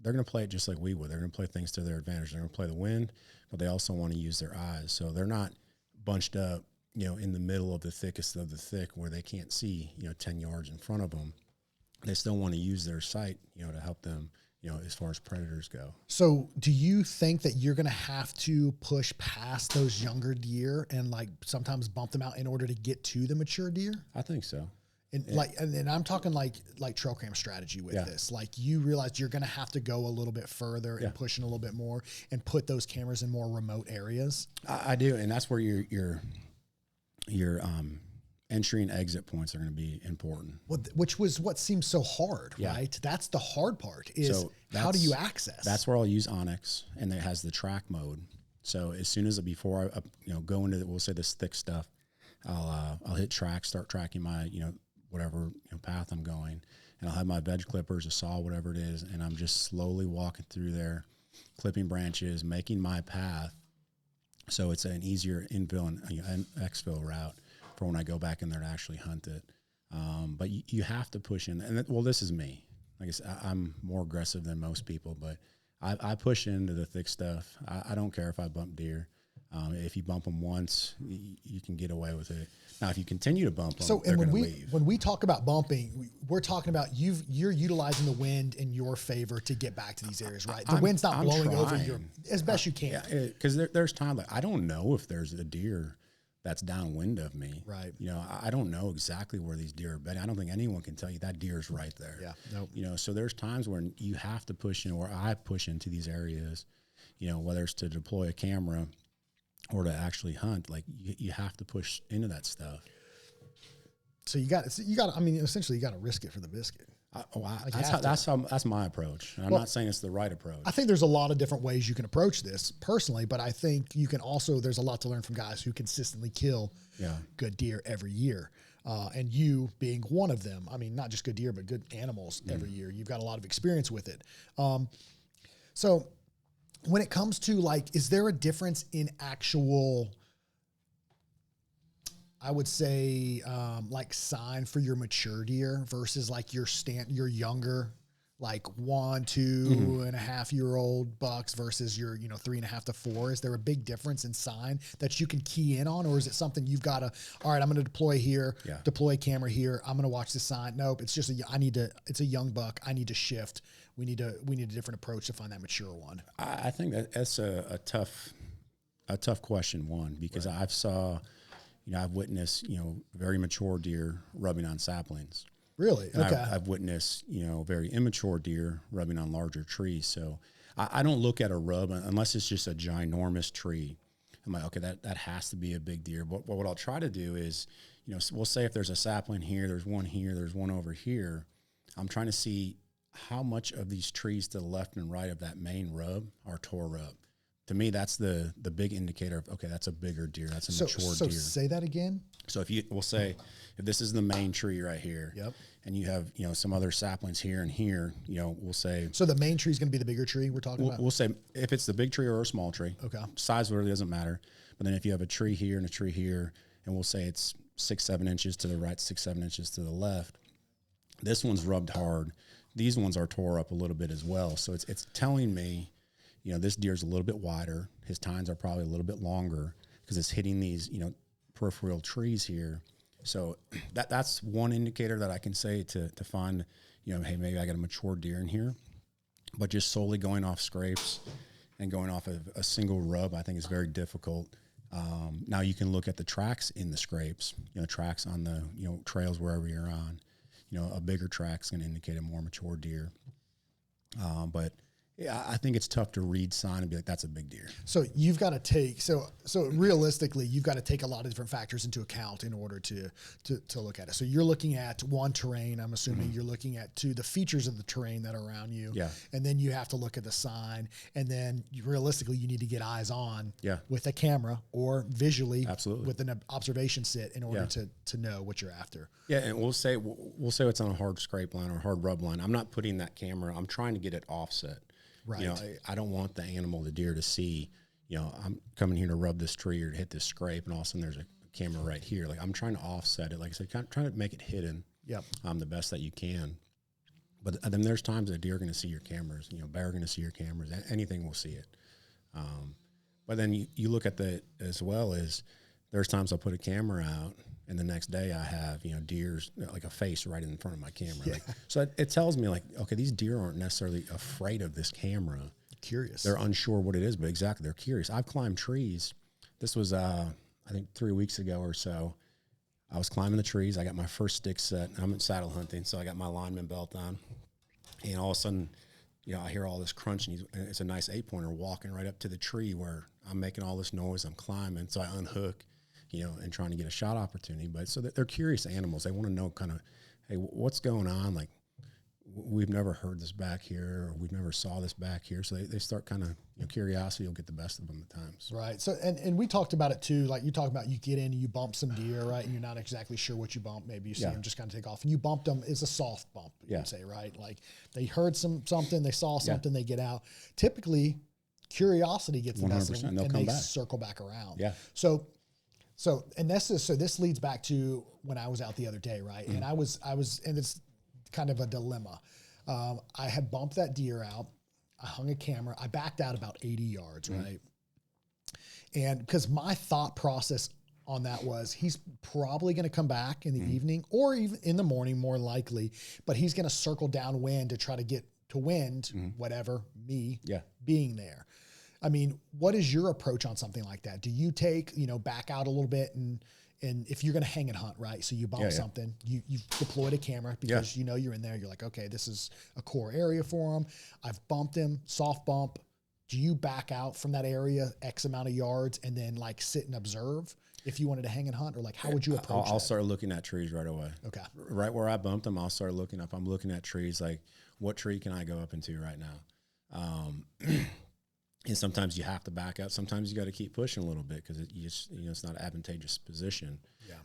they're going to play it just like we would. They're going to play things to their advantage. They're going to play the wind, but they also want to use their eyes. So they're not bunched up, in the middle of the thickest of the thick where they can't see, 10 yards in front of them. They still want to use their sight, to help them, as far as predators go. So do you think that you're going to have to push past those younger deer and like sometimes bump them out in order to get to the mature deer? I think so. And and I'm talking like trail cam strategy with this. Like you realize you're going to have to go a little bit further and push in a little bit more and put those cameras in more remote areas. I do. And that's where your entry and exit points are going to be important. Well, which was what seems so hard, right? That's the hard part is how do you access? That's where I'll use Onyx, and it has the track mode. So as soon as before I go into we'll say this thick stuff, I'll hit track, start tracking my whatever path I'm going, and I'll have my veg clippers, a saw, whatever it is, and I'm just slowly walking through there, clipping branches, making my path. So it's an easier infill and exfil route for when I go back in there to actually hunt it. But you have to push in. And this is me. I guess I'm more aggressive than most people, but I push into the thick stuff. I don't care if I bump deer. If you bump them once, you can get away with it. Now, if you continue to bump them, they're going to leave. When we talk about bumping, we're talking about you're utilizing the wind in your favor to get back to these areas, right? The wind's not blowing over you as best you can. Yeah, because there's times like I don't know if there's a deer that's downwind of me. Right. I don't know exactly where these deer are bedding. I don't think anyone can tell you that deer's right there. Yeah. Nope. So there's times when you have to push in, or I push into these areas, whether it's to deploy a camera or to actually hunt, like you have to push into that stuff. So you got, I mean, essentially you got to risk it for the biscuit. That's my approach. And I'm not saying it's the right approach. I think there's a lot of different ways you can approach this personally, but I think you can also, there's a lot to learn from guys who consistently kill good deer every year. And you being one of them, I mean, not just good deer, but good animals every year. You've got a lot of experience with it. So when it comes to like, is there a difference in actual, I would say, like sign for your mature deer versus like your younger, like 1, 2 and a half year old bucks versus your, 3.5 to 4? Is there a big difference in sign that you can key in on, or is it something you've got to, all right, I'm going to deploy here, deploy camera here. I'm going to watch the sign. Nope. It's just it's a young buck. I need to shift. We need a different approach to find that mature one. I think that's a tough question, one, because I've witnessed, very mature deer rubbing on saplings. Really? And okay. I've witnessed, very immature deer rubbing on larger trees. So I don't look at a rub unless it's just a ginormous tree. I'm like, okay, that has to be a big deer. But what I'll try to do is, we'll say if there's a sapling here, there's one over here. I'm trying to see how much of these trees to the left and right of that main rub are tore up. To me, that's the big indicator of, okay, that's a bigger deer. That's a mature deer. So say that again. So we'll say if this is the main tree right here, and you have, some other saplings here and here, we'll say. So the main tree is going to be the bigger tree we're talking about? We'll say if it's the big tree or a small tree. Okay. Size really doesn't matter. But then if you have a tree here and a tree here, and we'll say it's 6-7 inches to the right, 6-7 inches to the left, this one's rubbed hard. These ones are tore up a little bit as well. So it's telling me, this deer's a little bit wider. His tines are probably a little bit longer because it's hitting these, peripheral trees here. So that's one indicator that I can say to find, hey, maybe I got a mature deer in here. But just solely going off scrapes and going off of a single rub, I think is very difficult. Now you can look at the tracks in the scrapes, tracks on the, trails wherever you're on. A bigger track's going to indicate a more mature deer. But yeah, I think it's tough to read sign and be like, that's a big deer. So you've got to take, so realistically, you've got to take a lot of different factors into account in order to look at it. So you're looking at one, terrain. I'm assuming you're looking at two, the features of the terrain that are around you. Yeah. And then you have to look at the sign, and then realistically you need to get eyes on with a camera or visually with an observation sit in order to know what you're after. Yeah. And we'll say it's on a hard scrape line or hard rub line. I'm not putting that camera, I'm trying to get it offset. Right. I don't want the animal, the deer, to see, I'm coming here to rub this tree or to hit this scrape, and all of a sudden there's a camera right here. Like, I'm trying to offset it. Like I said, trying to make it hidden. Yep. The best that you can. But then there's times that deer are going to see your cameras, bear are going to see your cameras, anything will see it. But then you look at as well as there's times I'll put a camera out and the next day I have, deer's like a face right in front of my camera. Yeah. So it tells me like, okay, these deer aren't necessarily afraid of this camera. Curious. They're unsure what it is, but exactly. They're curious. I've climbed trees. This was, I think 3 weeks ago or so. I was climbing the trees. I got my first stick set. I'm saddle hunting, so I got my lineman belt on. And all of a sudden, I hear all this crunch, and it's a nice 8-pointer walking right up to the tree where I'm making all this noise. I'm climbing, so I unhook, and trying to get a shot opportunity. But so they're curious animals. They want to know kind of, hey, what's going on? Like, we've never heard this back here, or we've never saw this back here. So they start kind of, curiosity will get the best of them at times. Right. So, and we talked about it too. Like you talk about, you get in and you bump some deer, right? And you're not exactly sure what you bump. Maybe you see them just kind of take off, and you bumped them. It's a soft bump, you would say, right? Like they heard something, they saw something, they get out. Typically, curiosity gets the best of them, and they circle back around. Yeah. So this leads back to when I was out the other day, right? And I was, and it's kind of a dilemma. I had bumped that deer out. I hung a camera. I backed out about 80 yards, right? And because my thought process on that was, he's probably going to come back in the evening or even in the morning, more likely, but he's going to circle downwind to try to get to wind, whatever, me being there. I mean, what is your approach on something like that? Do you take, back out a little bit and if you're going to hang and hunt, right? So you bump something, you've deployed a camera because you're in there. You're like, okay, this is a core area for him. I've bumped him, soft bump. Do you back out from that area X amount of yards and then like sit and observe if you wanted to hang and hunt, or like how would you approach I'll start looking at trees right away. Okay. Right where I bumped them, I'll start looking up. I'm looking at trees like, what tree can I go up into right now? And sometimes you have to back out. Sometimes you got to keep pushing a little bit because it's not an advantageous position. Yeah.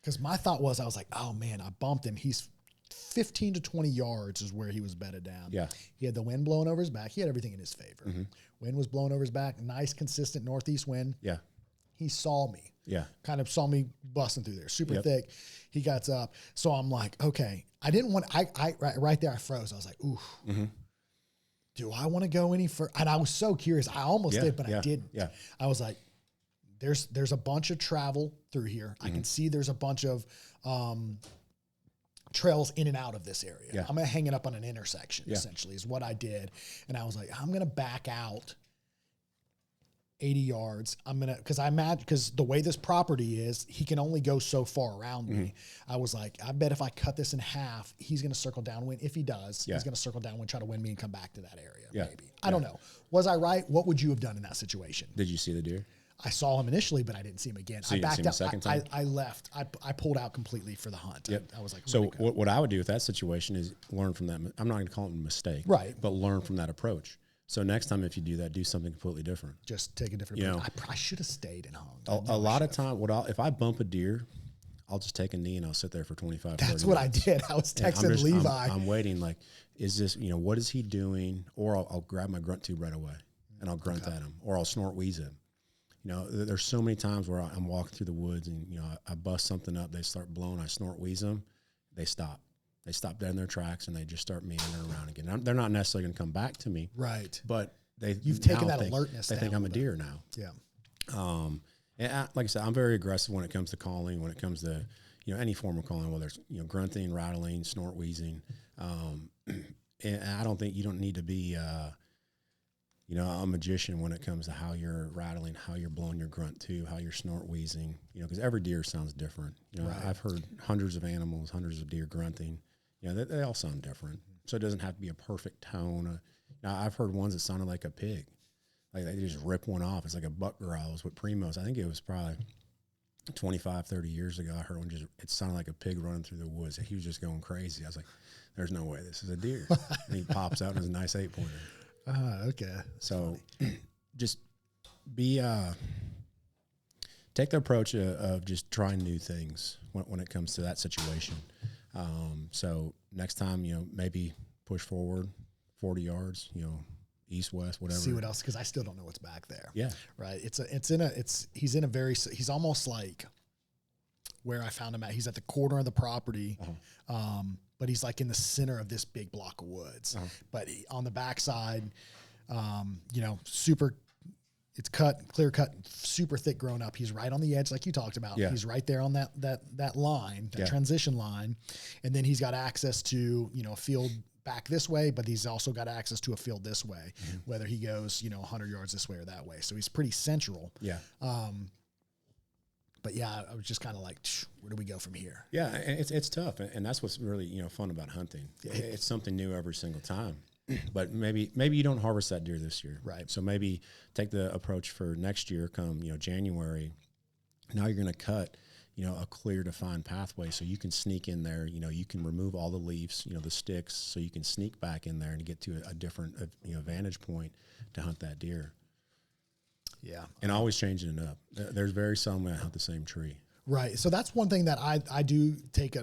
Because my thought was, I was like, oh man, I bumped him. He's 15 to 20 yards is where he was bedded down. Yeah. He had the wind blowing over his back. He had everything in his favor. Wind was blowing over his back. Nice, consistent northeast wind. Yeah. He saw me. Yeah. Kind of saw me busting through there. Super thick. He got up. So I'm like, okay. I didn't want, right there I froze. I was like, ooh. Do I want to go any further? And I was so curious. I almost did, but I didn't. Yeah. I was like, there's a bunch of travel through here. I can see there's a bunch of trails in and out of this area. Yeah. I'm going to hang it up on an intersection, essentially, is what I did. And I was like, I'm going to back out 80 yards. I'm going to, because the way this property is, he can only go so far around me. I was like, I bet if I cut this in half, he's going to circle downwind. If he does, he's going to circle downwind, try to win me and come back to that area. Maybe. I don't know. Was I right? What would you have done in that situation? Did you see the deer? I saw him initially, but I didn't see him again. So I backed out. Second time? I left. I pulled out completely for the hunt. I was like, so what I would do with that situation is learn from that. I'm not going to call it a mistake, right? But learn from that approach. So next time, if you do that, do something completely different. Just take a different approach. I should have stayed and hung. A lot of time, if I bump a deer, I'll just take a knee and I'll sit there for 25, That's what minutes. I did. I was texting Levi. I'm waiting like, is this, what is he doing? Or I'll grab my grunt tube right away and I'll grunt at him, or I'll snort wheeze him. There's so many times where I'm walking through the woods and, I bust something up, they start blowing, I snort wheeze them, they stop. They stop dead in their tracks and they just start meandering around again. They're not necessarily going to come back to me. Right. But you've taken that alertness. They think I'm a deer now. Yeah. And like I said, I'm very aggressive when it comes to calling, when it comes to, any form of calling, whether it's, grunting, rattling, snort wheezing. And I don't think you don't need to be, a magician when it comes to how you're rattling, how you're blowing your grunt too, how you're snort wheezing, because every deer sounds different. Right. I've heard hundreds of animals, hundreds of deer grunting. They all sound different. So it doesn't have to be a perfect tone. Now I've heard ones that sounded like a pig. Like they just rip one off. It's like a buck growls with primos. I think it was probably 25, 30 years ago. I heard one it sounded like a pig running through the woods. He was just going crazy. I was like, there's no way this is a deer. And he pops out and it's a nice 8-pointer. Okay. So just take the approach of just trying new things when it comes to that situation. So next time, maybe push forward 40 yards, east, west, whatever. See what else, because I still don't know what's back there. Yeah. Right. He's almost like where I found him at. He's at the corner of the property, but but he's like in the center of this big block of woods. But on the backside, you know, it's clear cut, super thick grown up. He's right on the edge, like you talked about. Yeah. He's right there on that line, that transition line. And then he's got access to, you know, a field back this way, but he's also got access to a field this way, whether he goes, you know, 100 yards this way or that way. So he's pretty central. Yeah. But yeah, I was just kind of like, where do we go from here? Yeah, and it's tough, and that's what's really, you know, fun about hunting. It's something new every single time. But maybe you don't harvest that deer this year, right? So maybe take the approach for next year. Come, you know, January. Now you're going to cut, you know, a clear defined pathway, so you can sneak in there. You know, you can remove all the leaves, you know, the sticks, so you can sneak back in there and get to a different, you know, vantage point to hunt that deer. Yeah. And always changing it up. There's very seldom I hunt the same tree. Right. So that's one thing that I do take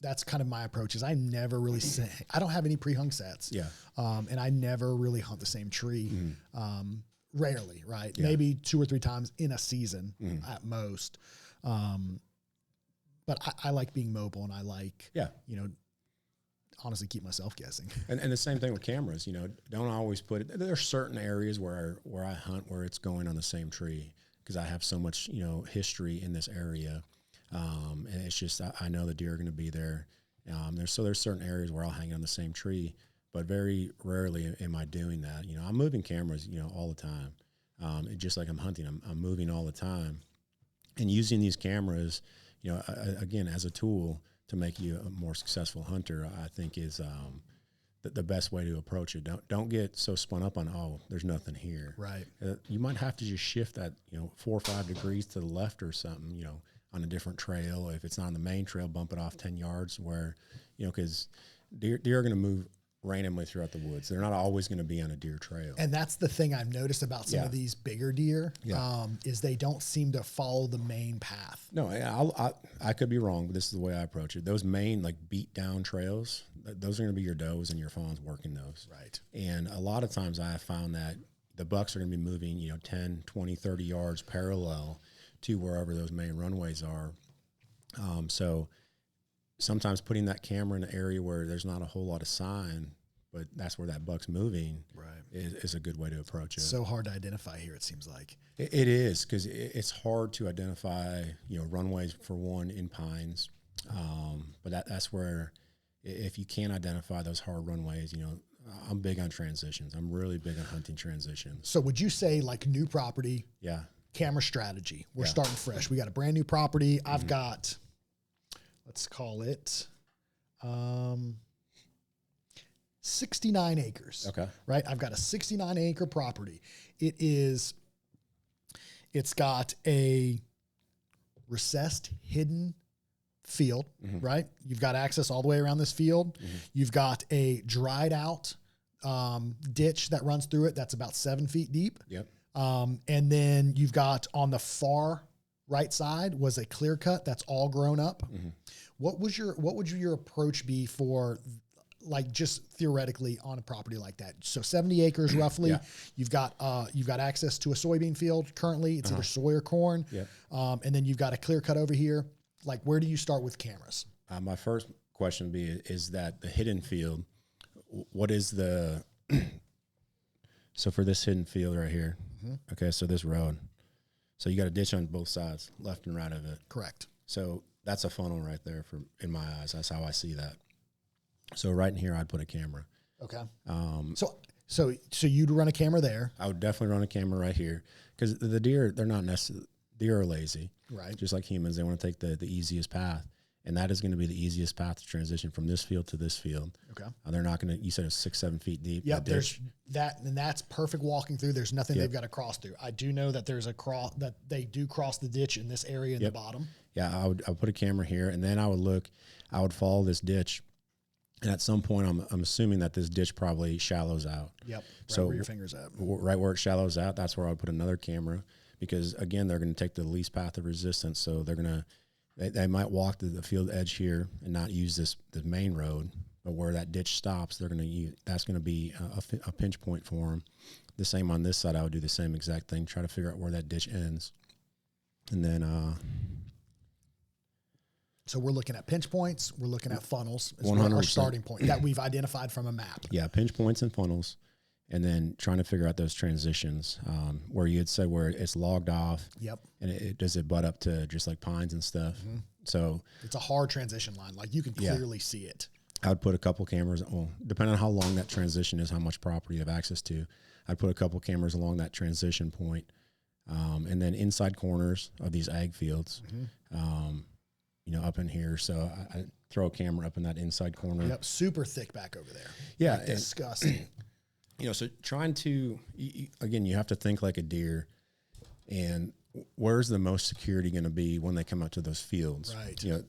that's kind of my approach is I never really I don't have any pre-hung sets. Yeah. And I never really hunt the same tree. Rarely, right? Yeah. Maybe 2 or 3 times in a season at most. But I like being mobile, and I like, you know, honestly keep myself guessing. And the same thing with cameras, you know, don't always put it. There are certain areas where I hunt where it's going on the same tree because I have so much, you know, history in this area. And it's just, I know the deer are going to be there. There's certain areas where I'll hang on the same tree, but very rarely am I doing that. You know, I'm moving cameras, you know, all the time. Just like I'm hunting, I'm moving all the time, and using these cameras, you know, again, as a tool to make you a more successful hunter, I think is the best way to approach it. Don't get so spun up on, oh, there's nothing here. Right. You might have to just shift that, you know, 4 or 5 degrees to the left or something, you know, on a different trail. If it's not on the main trail, bump it off 10 yards where, you know, because deer are going to move randomly throughout the woods. They're not always going to be on a deer trail. And that's the thing I've noticed about some of these bigger deer is they don't seem to follow the main path. No, I could be wrong, but this is the way I approach it. Those main, like, beat down trails, those are going to be your does and your fawns working those. Right. And a lot of times I have found that the bucks are going to be moving, you know, 10, 20, 30 yards parallel to wherever those main runways are. So sometimes putting that camera in an area where there's not a whole lot of sign, but that's where that buck's moving, right, is a good way to approach it. So hard to identify here, it seems like. It is, because it's hard to identify, you know, runways for one in pines. But that's where, if you can't identify those hard runways, you know, I'm big on transitions. I'm really big on hunting transitions. So would you say, like, new property? Yeah. Camera strategy. We're starting fresh. We got a brand new property. I've got, let's call it 69 acres. Okay. Right? I've got a 69 acre property. It's got a recessed, hidden field, right? You've got access all the way around this field. You've got a dried out ditch that runs through it that's about 7 feet deep. Yep. And then you've got on the far right side was a clear cut that's all grown up. What would your approach be for, like, just theoretically on a property like that? So 70 acres roughly. You've got access to a soybean field currently. It's either soy or corn. Yep. And then you've got a clear cut over here. Like, where do you start with cameras? My first question would be, is that the hidden field, what is the, so for this hidden field right here, okay, so this road, so you got a ditch on both sides, left and right of it. Correct. So that's a funnel right there in my eyes. That's how I see that. So right in here, I'd put a camera. Okay. So you'd run a camera there. I would definitely run a camera right here, because the deer, they're not necessarily, deer are lazy. Right. Just like humans, they want to take the easiest path. And that is going to be the easiest path to transition from this field to this field. Okay. They're not going to, you said it's 6-7 feet deep. Yep. There's that, and that's perfect walking through. There's nothing they've got to cross through. I do know that there's that they do cross the ditch in this area in the bottom. Yeah. I would put a camera here, and then I would follow this ditch. And at some point, I'm assuming that this ditch probably shallows out. Yep. Right, so where your finger's at. Right where it shallows out, that's where I would put another camera, because again, they're going to take the least path of resistance. So they might walk to the field edge here and not use the main road, but where that ditch stops, that's going to be a pinch point for them. The same on this side, I would do the same exact thing, try to figure out where that ditch ends. And then, So we're looking at pinch points. We're looking at funnels. Is 100%. our starting point that we've identified from a map. Yeah, pinch points and funnels, and then trying to figure out those transitions where you had said where it's logged off. Yep. And does it butt up to just like pines and stuff? Mm-hmm. So it's a hard transition line. Like you can clearly see it. I would put a couple cameras, well, depending on how long that transition is, how much property you have access to, I'd put a couple cameras along that transition point. And then inside corners of these ag fields, you know, up in here. So I throw a camera up in that inside corner. Yep. Super thick back over there. Yeah. Like disgusting. You know, so trying to, again, you have to think like a deer, and where's the most security going to be when they come out to those fields? Right. You know,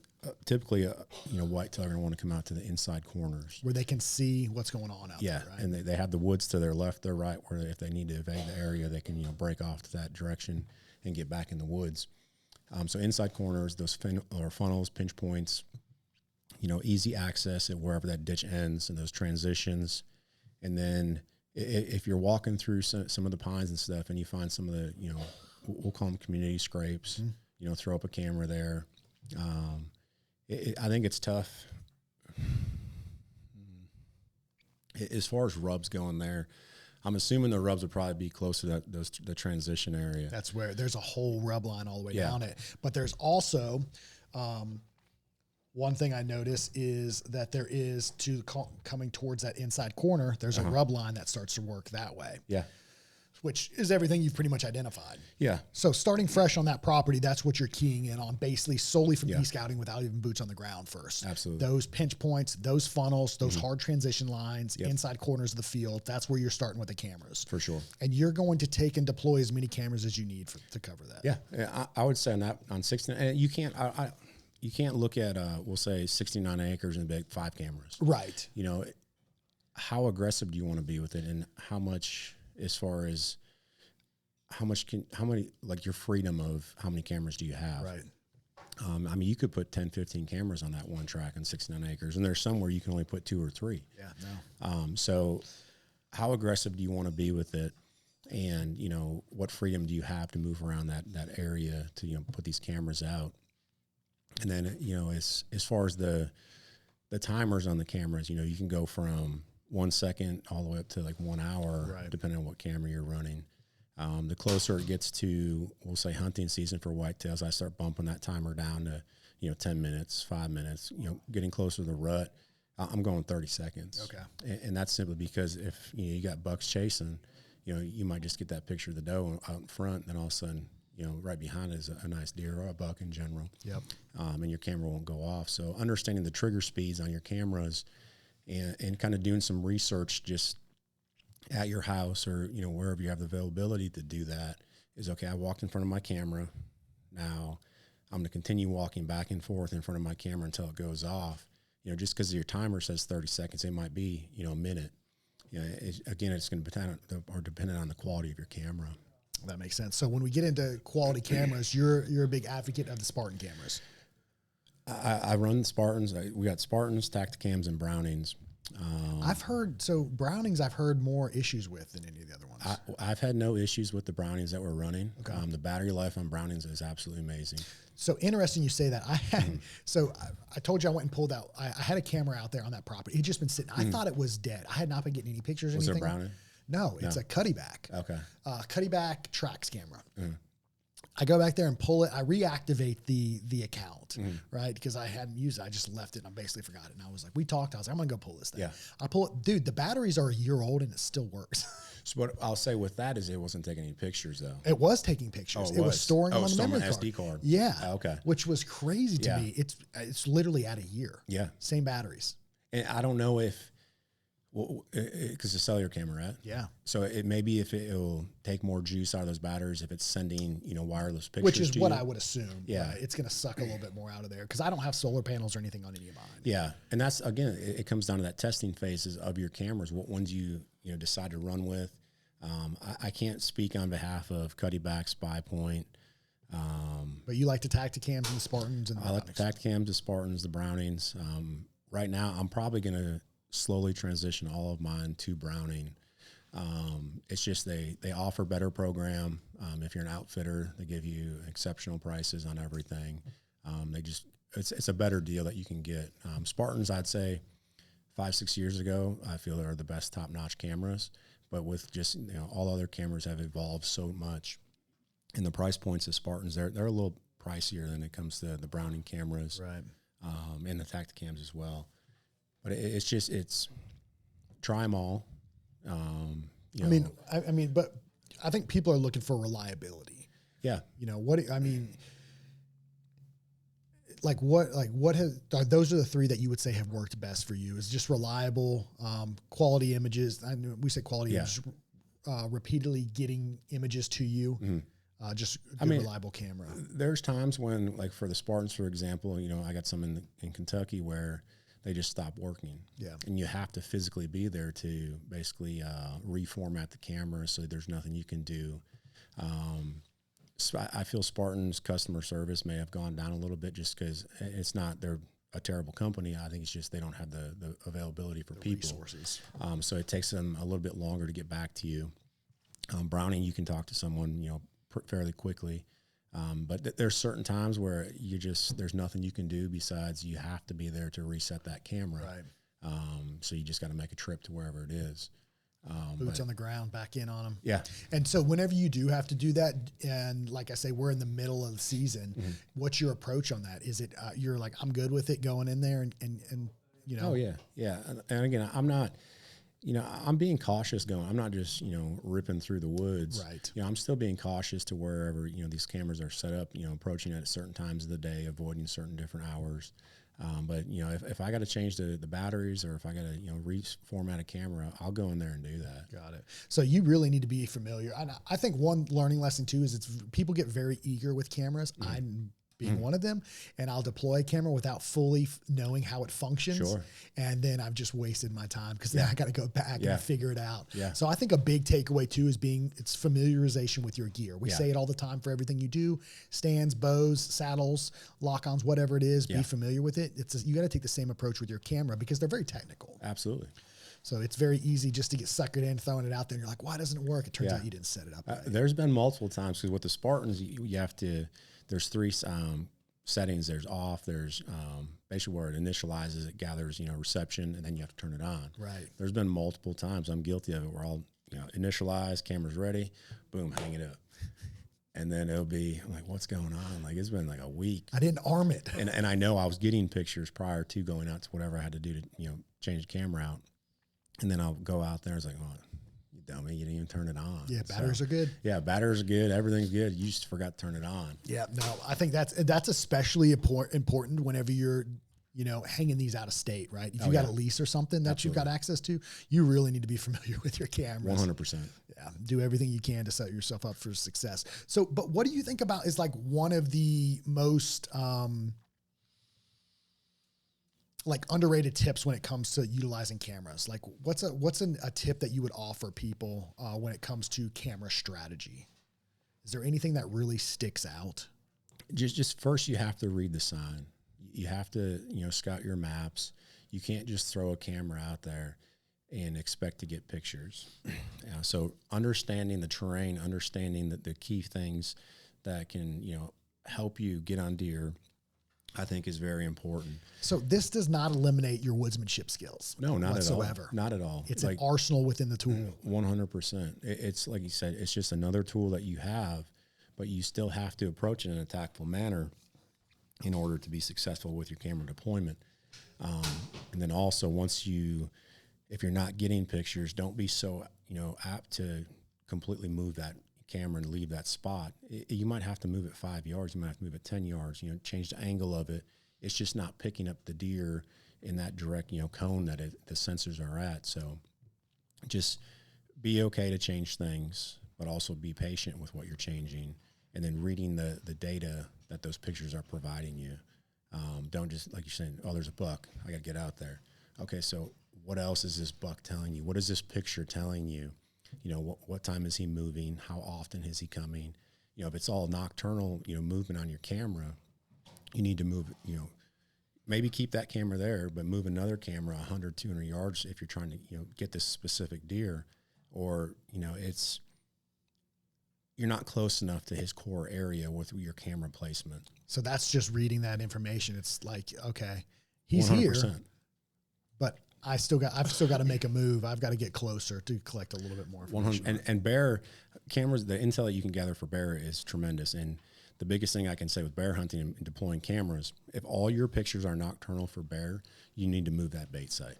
typically, you know, whitetail are going to want to come out to the inside corners where they can see what's going on out there. Right? And they have the woods to their left, their right, where if they need to evade the area, they can, you know, break off to that direction and get back in the woods. So inside corners, those funnels, pinch points, you know, easy access at wherever that ditch ends and those transitions. And then if you're walking through some of the pines and stuff and you find some of the, you know, we'll call them community scrapes, you know, throw up a camera there. I think it's tough. As far as rubs going there, I'm assuming the rubs would probably be close to the transition area. That's where there's a whole rub line all the way down it. But there's also one thing I notice is that there is coming towards that inside corner, there's a rub line that starts to work that way. Yeah. Which is everything you've pretty much identified. Yeah. So starting fresh on that property, that's what you're keying in on, basically solely from e-scouting without even boots on the ground first. Absolutely. Those pinch points, those funnels, those hard transition lines, inside corners of the field, that's where you're starting with the cameras. For sure. And you're going to take and deploy as many cameras as you need to cover that. Yeah. I would say on 69, you can't look at, we'll say 69 acres and be like 5 cameras. Right. You know, how aggressive do you want to be with it, and how much, as far as how many, like your freedom of how many cameras do you have? Right. I mean, you could put 10, 15 cameras on that one track on 69 acres, and there's some where you can only put 2 or 3. Yeah. No. So how aggressive do you want to be with it? And, you know, what freedom do you have to move around that area to, you know, put these cameras out? And then, you know, as far as the timers on the cameras, you know, you can go from 1 second all the way up to like 1 hour, depending on what camera you're running. The closer it gets to, we'll say, hunting season for whitetails, I start bumping that timer down to, you know, 10 minutes, 5 minutes, you know, getting closer to the rut. I'm going 30 seconds. Okay. And that's simply because if, you know, you got bucks chasing, you know, you might just get that picture of the doe out in front, and then all of a sudden, you know, right behind is a nice deer or a buck in general. Yep. And your camera won't go off. So understanding the trigger speeds on your cameras and kind of doing some research just at your house or, you know, wherever you have the availability to do that is, okay, I walked in front of my camera. Now I'm going to continue walking back and forth in front of my camera until it goes off. You know, just because your timer says 30 seconds, it might be, you know, a minute. You know, it's going to depend on the quality of your camera. That makes sense. So when we get into quality cameras, you're a big advocate of the Spartan cameras. I run Spartans. We got Spartans, Tacticams, and Brownings. I've heard Brownings. I've heard more issues with than any of the other ones. I've had no issues with the Brownings that we're running. Okay. The battery life on Brownings is absolutely amazing. So interesting you say that. I told you I went and pulled out. I had a camera out there on that property. It had just been sitting. I thought it was dead. I had not been getting any pictures or anything. Was it Browning? No, it's a Cuddyback. Okay. Cuddyback Trax camera. I go back there and pull it. I reactivate the account, right? Because I hadn't used it. I just left it and I basically forgot it. And I was like, we talked. I was like, I'm going to go pull this thing. Yeah. I pull it. Dude, the batteries are a year old and it still works. So what I'll say with that is it wasn't taking any pictures though. It was taking pictures. Oh, it was storing them on the memory card. SD card. Yeah. Okay. Which was crazy to me. It's literally at a year. Yeah. Same batteries. And I don't know if, because it's a cellular camera, right? Yeah. So it maybe if it'll take more juice out of those batteries if it's sending, you know, wireless pictures. Which is to what you. I would assume. Yeah. It's going to suck a little bit more out of there because I don't have solar panels or anything on any of mine. Yeah. And that's, again, it comes down to that testing phases of your cameras, what ones you decide to run with. I can't speak on behalf of Cuddyback, Spy Point. But you like the Tacticams and the Spartans and the I like the Tacticams, the Spartans, the Brownings. Right now, I'm probably going to slowly transition all of mine to Browning. It's just they offer better program. If you're an outfitter, they give you exceptional prices on everything. They just it's a better deal that you can get. Spartans, I'd say 5-6 years ago, I feel are the best top-notch cameras, but with just, you know, all other cameras have evolved so much, and the price points of Spartans, they're a little pricier than it comes to the Browning cameras, right? And the Tacticams as well. But it's try them all. You know, I mean, but I think people are looking for reliability. Yeah. You know what I mean. Those are the three that you would say have worked best for you? Is just reliable, quality images. I know we say quality images, repeatedly getting images to you. Mm-hmm. Just a good, reliable camera. There's times when, like for the Spartans, for example, you know, I got some in Kentucky where they just stop working. Yeah. And you have to physically be there to basically reformat the camera, so there's nothing you can do. So I feel Spartan's customer service may have gone down a little bit just because it's not, they're a terrible company. I think it's just they don't have the availability for people. Resources. So it takes them a little bit longer to get back to you. Browning, you can talk to someone, you know, fairly quickly. But there's certain times where there's nothing you can do besides you have to be there to reset that camera. Right. So you just got to make a trip to wherever it is. Boots on the ground, back in on them. Yeah. And so whenever you do have to do that, and like I say, we're in the middle of the season, mm-hmm. What's your approach on that? Is it, you're like, I'm good with it going in there and you know? Oh yeah. Yeah. And again, I'm not, you know, I'm being cautious going. I'm not just, you know, ripping through the woods. Right. You know, I'm still being cautious to wherever, you know, these cameras are set up, you know, approaching at certain times of the day, avoiding certain different hours. But, you know, if I got to change the batteries, or if I got to, you know, reformat a camera, I'll go in there and do that. Got it. So you really need to be familiar. I think one learning lesson too is people get very eager with cameras. Mm-hmm. I'm being one of them, and I'll deploy a camera without fully knowing how it functions. Sure. And then I've just wasted my time because then I got to go back and figure it out. Yeah. So I think a big takeaway too is it's familiarization with your gear. We say it all the time for everything you do: stands, bows, saddles, lock-ons, whatever it is. Be familiar with it. You got to take the same approach with your camera because they're very technical. Absolutely. So it's very easy just to get suckered in, throwing it out there, and you're like, why doesn't it work? It turns out you didn't set it up right. There's been multiple times, because with the Spartans, you have to. There's three settings. There's off. There's basically where it initializes, it gathers, you know, reception, and then you have to turn it on. Right. There's been multiple times, I'm guilty of it, where I'll, you know, initialize, camera's ready, boom, hang it up. And then it'll be, I'm like, what's going on? Like, it's been like a week. I didn't arm it. And I know I was getting pictures prior to going out to whatever I had to do to, you know, change the camera out. And then I'll go out there, it's like, oh, you dummy, you didn't even turn it on. Yeah, batteries are good. Yeah, batteries are good. Everything's good. You just forgot to turn it on. Yeah, no, I think that's especially important whenever you're, you know, hanging these out of state, right? If you got a lease or something that you've got access to, you really need to be familiar with your cameras. 100%. Yeah, do everything you can to set yourself up for success. So, but what do you think about is like one of the most like underrated tips when it comes to utilizing cameras? Like what's a tip that you would offer people when it comes to camera strategy? Is there anything that really sticks out? Just first, you have to read the sign. You have to, you know, scout your maps. You can't just throw a camera out there and expect to get pictures. So understanding the terrain, understanding the key things that can, you know, help you get on deer, I think is very important. So this does not eliminate your woodsmanship skills. No, not whatsoever. at all. Not at all. It's like an arsenal within the tool. 100%. It's like you said, it's just another tool that you have, but you still have to approach it in a tactful manner in order to be successful with your camera deployment. And then also if you're not getting pictures, don't be so, you know, apt to completely move that camera and leave that spot. You might have to move it 5 yards. You might have to move it 10 yards, you know, change the angle of it. It's just not picking up the deer in that direct, you know, cone that the sensors are at. So just be okay to change things, but also be patient with what you're changing, and then reading the data that those pictures are providing you. Don't just, like you're saying, oh, there's a buck, I got to get out there. Okay, so what else is this buck telling you? What is this picture telling you? You know, what time is he moving? How often is he coming? You know, if it's all nocturnal, you know, movement on your camera, you need to move, you know, maybe keep that camera there, but move another camera 100, 200 yards if you're trying to, you know, get this specific deer. Or, you know, you're not close enough to his core area with your camera placement. So that's just reading that information. It's like, okay, he's 100%. here, but I've still got to make a move. I've got to get closer to collect a little bit more information. And bear cameras, the intel that you can gather for bear is tremendous. And the biggest thing I can say with bear hunting and deploying cameras, if all your pictures are nocturnal for bear, you need to move that bait site.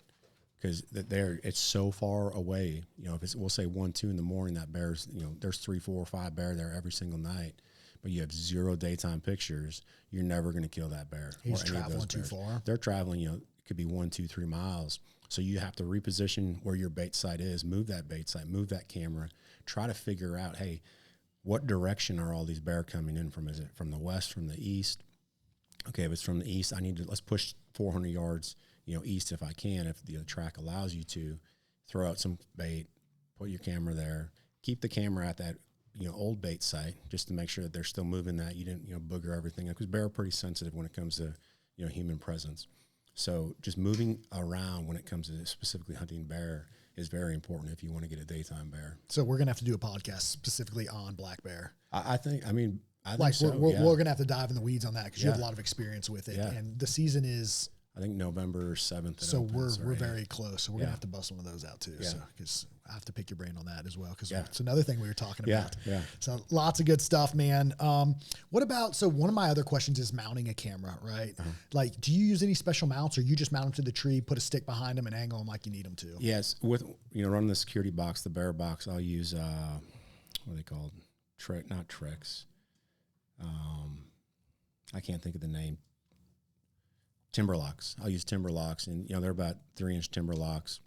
Because it's so far away. You know, if it's, we'll say 1, 2 in the morning, that bear's, you know, there's 3, 4, 5 bear there every single night, but you have 0 daytime pictures, you're never going to kill that bear. He's traveling too far. They're traveling, you know, it could be 1, 2, 3 miles. So you have to reposition where your bait site is, move that bait site, move that camera, try to figure out, hey, what direction are all these bear coming in from? Is it from the west, from the east? Okay, if it's from the east, let's push 400 yards, you know, east if I can, if the track allows you to. Throw out some bait, put your camera there, keep the camera at that, you know, old bait site just to make sure that they're still moving that. You didn't, you know, booger everything up, because bear are pretty sensitive when it comes to, you know, human presence. So just moving around when it comes to specifically hunting bear is very important if you want to get a daytime bear. So we're going to have to do a podcast specifically on black bear. I think Like so, we're going to have to dive in the weeds on that, because you have a Yeah. lot of experience with it. Yeah. And the season is, I think November 7th. so we're very close. So we're Yeah. going to have to bust one of those out too. Yeah. So, because I have to pick your brain on that as well, because Yeah. it's another thing we were talking about. Yeah. So lots of good stuff, man. What about, so one of my other questions is mounting a camera, right? Like, do you use any special mounts, or you just mount them to the tree, put a stick behind them and angle them like you need them to? Yes. With, you know, running the security box, the bear box, I'll use, what are they called? Not Trex. I can't think of the name. Timber locks. I'll use timber locks, and, you know, they're about 3-inch timber locks.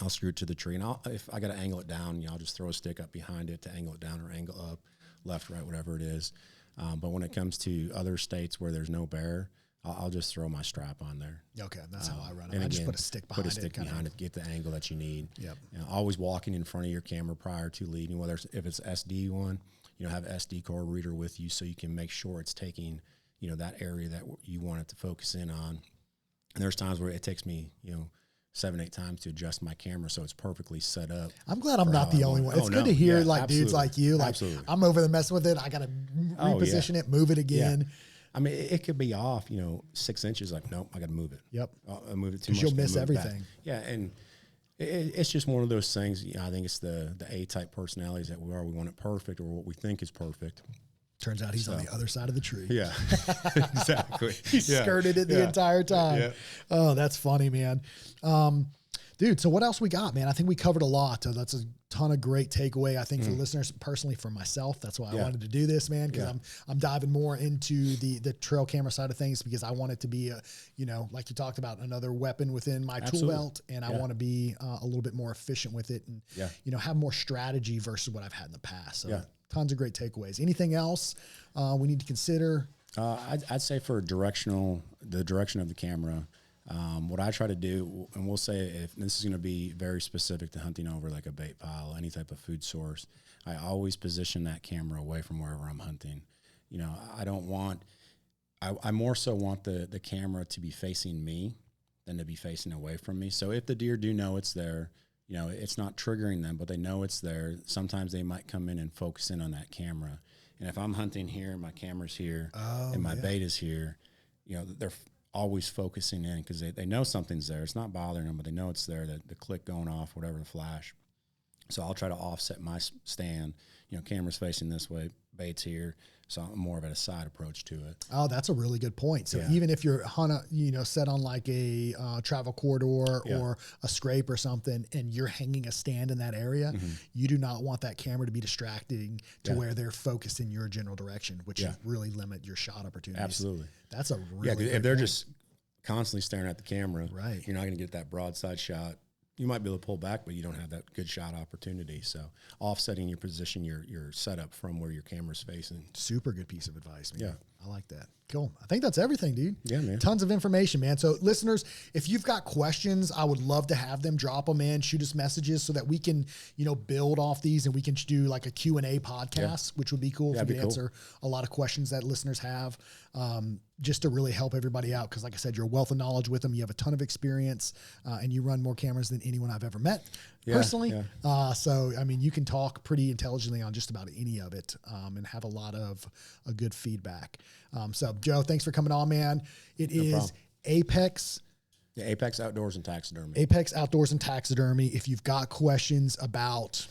I'll screw it to the tree, and if I got to angle it down, you know, I'll just throw a stick up behind it to angle it down or angle up, left, right, whatever it is. But when it comes to other states where there's no bear, I'll just throw my strap on there. Okay, that's how I run it. And I just again, put a stick behind it. Put a stick behind it, get the angle that you need. Yep. You know, always walking in front of your camera prior to leading, whether if it's SD one, you know, have an SD card reader with you so you can make sure it's taking, you know, that area that you want it to focus in on. And there's times where it takes me, you know, 7, 8 times to adjust my camera so it's perfectly set up. I'm glad I'm not the only one. It's good to hear dudes like you. Like, I'm over there messing with it. I got to reposition it, move it again. Yeah. I mean, it could be off, you know, 6 inches. Like, nope, I got to move it. Yep. I move it too much. You'll miss everything. Yeah, and it's just one of those things. You know, I think it's the A-type personalities that we are. We want it perfect, or what we think is perfect. Turns out he's on the other side of the tree. Yeah, exactly. He skirted it the entire time. Yeah. Oh, that's funny, man. Dude, so what else we got, man? I think we covered a lot. So that's a ton of great takeaway, I think, for the listeners. Personally, for myself, that's why I wanted to do this, man, because I'm diving more into the trail camera side of things, because I want it to be, you know, like you talked about, another weapon within my tool belt, and I want to be a little bit more efficient with it, and you know, have more strategy versus what I've had in the past. So tons of great takeaways. Anything else we need to consider? I'd say for the direction of the camera. What I try to do, and we'll say if this is going to be very specific to hunting over like a bait pile, any type of food source, I always position that camera away from wherever I'm hunting. You know, I more so want the camera to be facing me than to be facing away from me. So if the deer do know it's there, you know, it's not triggering them, but they know it's there. Sometimes they might come in and focus in on that camera. And if I'm hunting here and my camera's here and my bait is here, you know, they're always focusing in because they know something's there. It's not bothering them, but they know it's there, the click going off, whatever, the flash. So I'll try to offset my stand. You know, camera's facing this way, bait's here. So I'm more of a side approach to it. Oh, that's a really good point. So even if you're set on like a travel corridor or a scrape or something, and you're hanging a stand in that area, you do not want that camera to be distracting to where they're focused in your general direction, which really limit your shot opportunities. Absolutely. That's a really if they're just constantly staring at the camera, right, you're not going to get that broadside shot. You might be able to pull back, but you don't have that good shot opportunity. So offsetting your position, your setup from where your camera's facing. Super good piece of advice, man. Yeah. I like that. Cool. I think that's everything, dude. Yeah, man. Tons of information, man. So listeners, if you've got questions, I would love to have them. Drop them in, shoot us messages so that we can, you know, build off these, and we can do like a Q&A podcast, which would be cool if we could answer a lot of questions that listeners have, just to really help everybody out. Because like I said, you're a wealth of knowledge with them. You have a ton of experience, and you run more cameras than anyone I've ever met. personally. So, I mean, you can talk pretty intelligently on just about any of it and have a lot of a good feedback. So, Joe, thanks for coming on, man. It is problem. Apex. Yeah, Apex Outdoors and Taxidermy. Apex Outdoors and Taxidermy. If you've got questions about,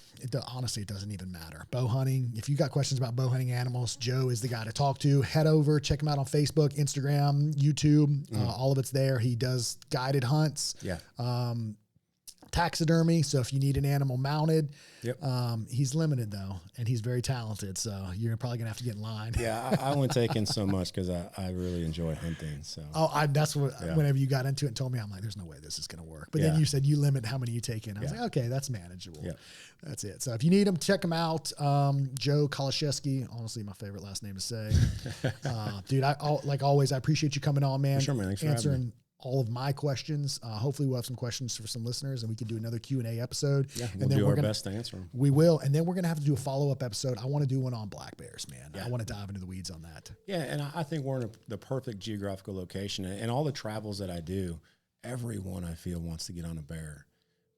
honestly, it doesn't even matter. Bow hunting. If you got questions about bow hunting animals, Joe is the guy to talk to. Head over, check him out on Facebook, Instagram, YouTube. All of it's there. He does guided hunts. Yeah. Taxidermy. So if you need an animal mounted, yep. He's limited though, and he's very talented. So you're probably gonna have to get in line. Yeah, I wouldn't take in so much because I really enjoy hunting. So that's what. Yeah. Whenever you got into it and told me, I'm like, there's no way this is gonna work. But then you said you limit how many you take in. I was like, okay, that's manageable. Yeah. That's it. So if you need him, check him out. Joe Kolaszewski, honestly, my favorite last name to say. Dude, like always, I appreciate you coming on, man. For sure, man. Thanks for answering all of my questions. Hopefully we'll have some questions for some listeners and we can do another Q&A episode. Yeah, we'll do our best to answer them. We will. And then we're going to have to do a follow-up episode. I want to do one on black bears, man. Yeah. I want to dive into the weeds on that. Yeah, and I think we're in the perfect geographical location. And all the travels that I do, everyone I feel wants to get on a bear.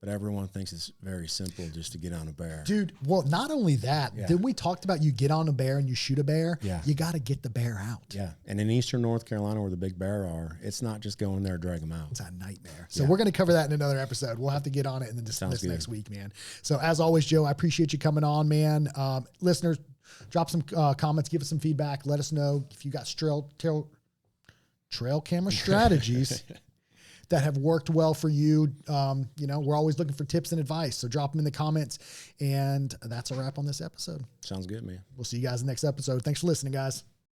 But everyone thinks it's very simple just to get on a bear. Dude, well, not only that, then we talked about you get on a bear and you shoot a bear. Yeah. You got to get the bear out. Yeah. And in eastern North Carolina where the big bear are, it's not just going there and drag them out. It's a nightmare. So we're going to cover that in another episode. We'll have to get on it and then this next week, man. So as always, Joe, I appreciate you coming on, man. Listeners, drop some comments, give us some feedback. Let us know if you got trail camera strategies that have worked well for you. We're always looking for tips and advice. So drop them in the comments. And that's a wrap on this episode. Sounds good, man. We'll see you guys in the next episode. Thanks for listening, guys.